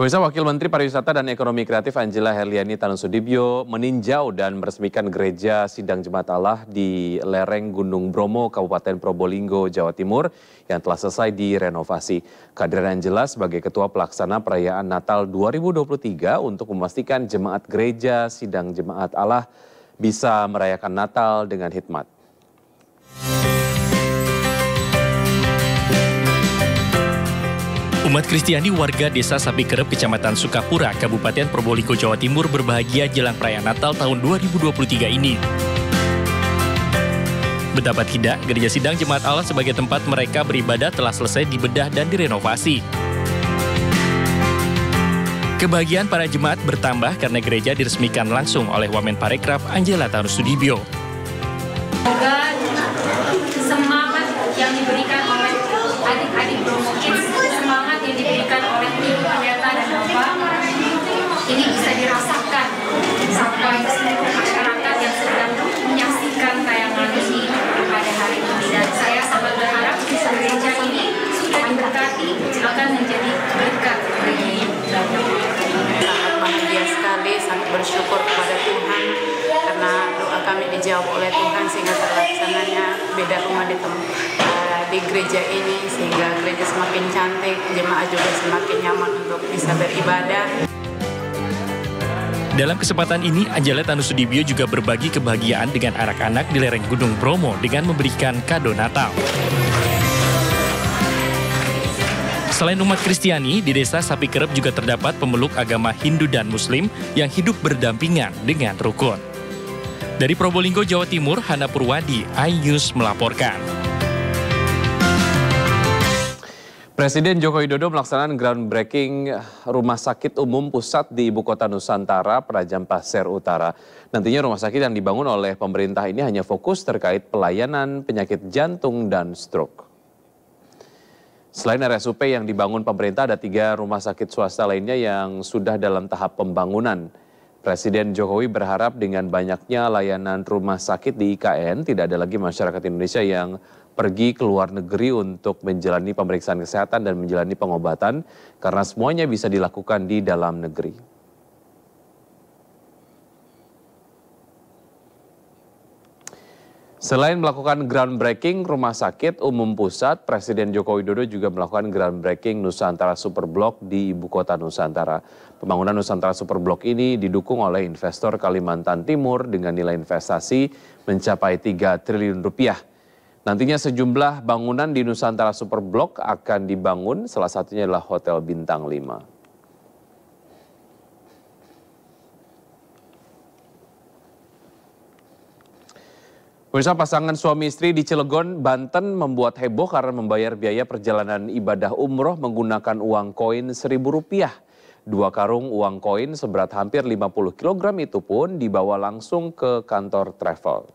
Pemirsa, Wakil Menteri Pariwisata dan Ekonomi Kreatif Angela Herliani Tanusudibyo meninjau dan meresmikan Gereja Sidang Jemaat Allah di lereng Gunung Bromo, Kabupaten Probolinggo, Jawa Timur yang telah selesai direnovasi. Kehadiran Angela sebagai Ketua Pelaksana Perayaan Natal 2023 untuk memastikan jemaat Gereja Sidang Jemaat Allah bisa merayakan Natal dengan hikmat. Umat Kristiani warga Desa Sapikerep, Kecamatan Sukapura, Kabupaten Probolinggo, Jawa Timur berbahagia jelang perayaan Natal tahun 2023 ini. Betapa tidak, Gereja Sidang Jemaat Allah sebagai tempat mereka beribadah telah selesai dibedah dan direnovasi. Kebahagiaan para jemaat bertambah karena gereja diresmikan langsung oleh Wamen Parekraf Angela Tanusudibyo. Semoga semangat yang diberikan oleh adik-adik Bromo Kids, semangat yang diberikan oleh Ibu Pendeta dan Bapak, ini bisa dirasakan sampai seluruh masyarakat yang sedang menyaksikan tayangan ini pada hari ini. Dan saya sangat berharap gereja ini sudah diberkati akan menjadi berkat bagi sangat bahagia sekali, sangat bersyukur kepada Tuhan karena doa kami dijawab oleh Tuhan sehingga terlaksananya beda rumah di gereja ini sehingga gereja semakin cantik, jemaat juga semakin nyaman untuk bisa beribadah. Dalam kesempatan ini, Anjala Tanusudibyo juga berbagi kebahagiaan dengan anak-anak di lereng Gunung Bromo dengan memberikan kado Natal. Selain umat Kristiani, di desa Sapi Kerep juga terdapat pemeluk agama Hindu dan Muslim yang hidup berdampingan dengan rukun. Dari Probolinggo, Jawa Timur, Hana Purwadi, iNews melaporkan. Presiden Joko Widodo melaksanakan groundbreaking Rumah Sakit Umum Pusat di Ibu Kota Nusantara, Penajam Pasir Utara. Nantinya rumah sakit yang dibangun oleh pemerintah ini hanya fokus terkait pelayanan penyakit jantung dan stroke. Selain RSUP yang dibangun pemerintah, ada 3 rumah sakit swasta lainnya yang sudah dalam tahap pembangunan. Presiden Jokowi berharap dengan banyaknya layanan rumah sakit di IKN, tidak ada lagi masyarakat Indonesia yang pergi ke luar negeri untuk menjalani pemeriksaan kesehatan dan menjalani pengobatan, karena semuanya bisa dilakukan di dalam negeri. Selain melakukan groundbreaking Rumah Sakit Umum Pusat, Presiden Joko Widodo juga melakukan groundbreaking Nusantara Superblok di Ibu Kota Nusantara. Pembangunan Nusantara Superblok ini didukung oleh investor Kalimantan Timur dengan nilai investasi mencapai 3 triliun rupiah. Nantinya sejumlah bangunan di Nusantara Superblok akan dibangun, salah satunya adalah Hotel Bintang 5. Pemirsa, pasangan suami istri di Cilegon, Banten membuat heboh karena membayar biaya perjalanan ibadah umroh menggunakan uang koin Rp1.000. 2 karung uang koin seberat hampir 50 kg itu pun dibawa langsung ke kantor travel.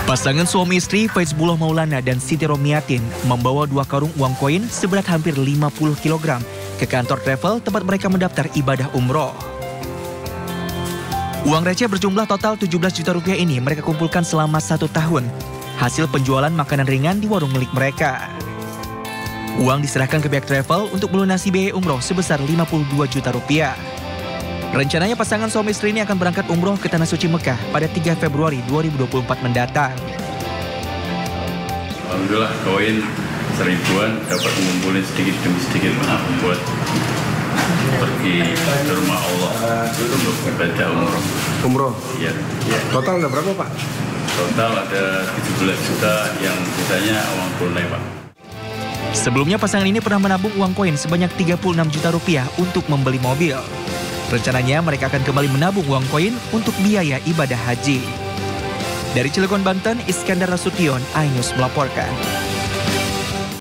Pasangan suami istri Faizbullah Maulana dan Siti Romiatin membawa 2 karung uang koin seberat hampir 50 kg ke kantor travel tempat mereka mendaftar ibadah umroh. Uang receh berjumlah total 17 juta rupiah ini mereka kumpulkan selama 1 tahun. Hasil penjualan makanan ringan di warung milik mereka. Uang diserahkan ke pihak travel untuk melunasi biaya umroh sebesar 52 juta rupiah. Rencananya pasangan suami istri ini akan berangkat umroh ke Tanah Suci Mekah pada 3 Februari 2024 mendatang. Alhamdulillah koin 1000-an dapat mengumpulin sedikit demi sedikit buat pergi ke rumah Allah untuk ibadah umroh. Umroh? Iya. Total ada berapa, Pak? Total ada 17 juta yang sisanya uang tunai, Pak. Sebelumnya pasangan ini pernah menabung uang koin sebanyak 36 juta rupiah untuk membeli mobil. Rencananya mereka akan kembali menabung uang koin untuk biaya ibadah haji. Dari Cilegon, Banten, Iskandar Nasution, iNews melaporkan.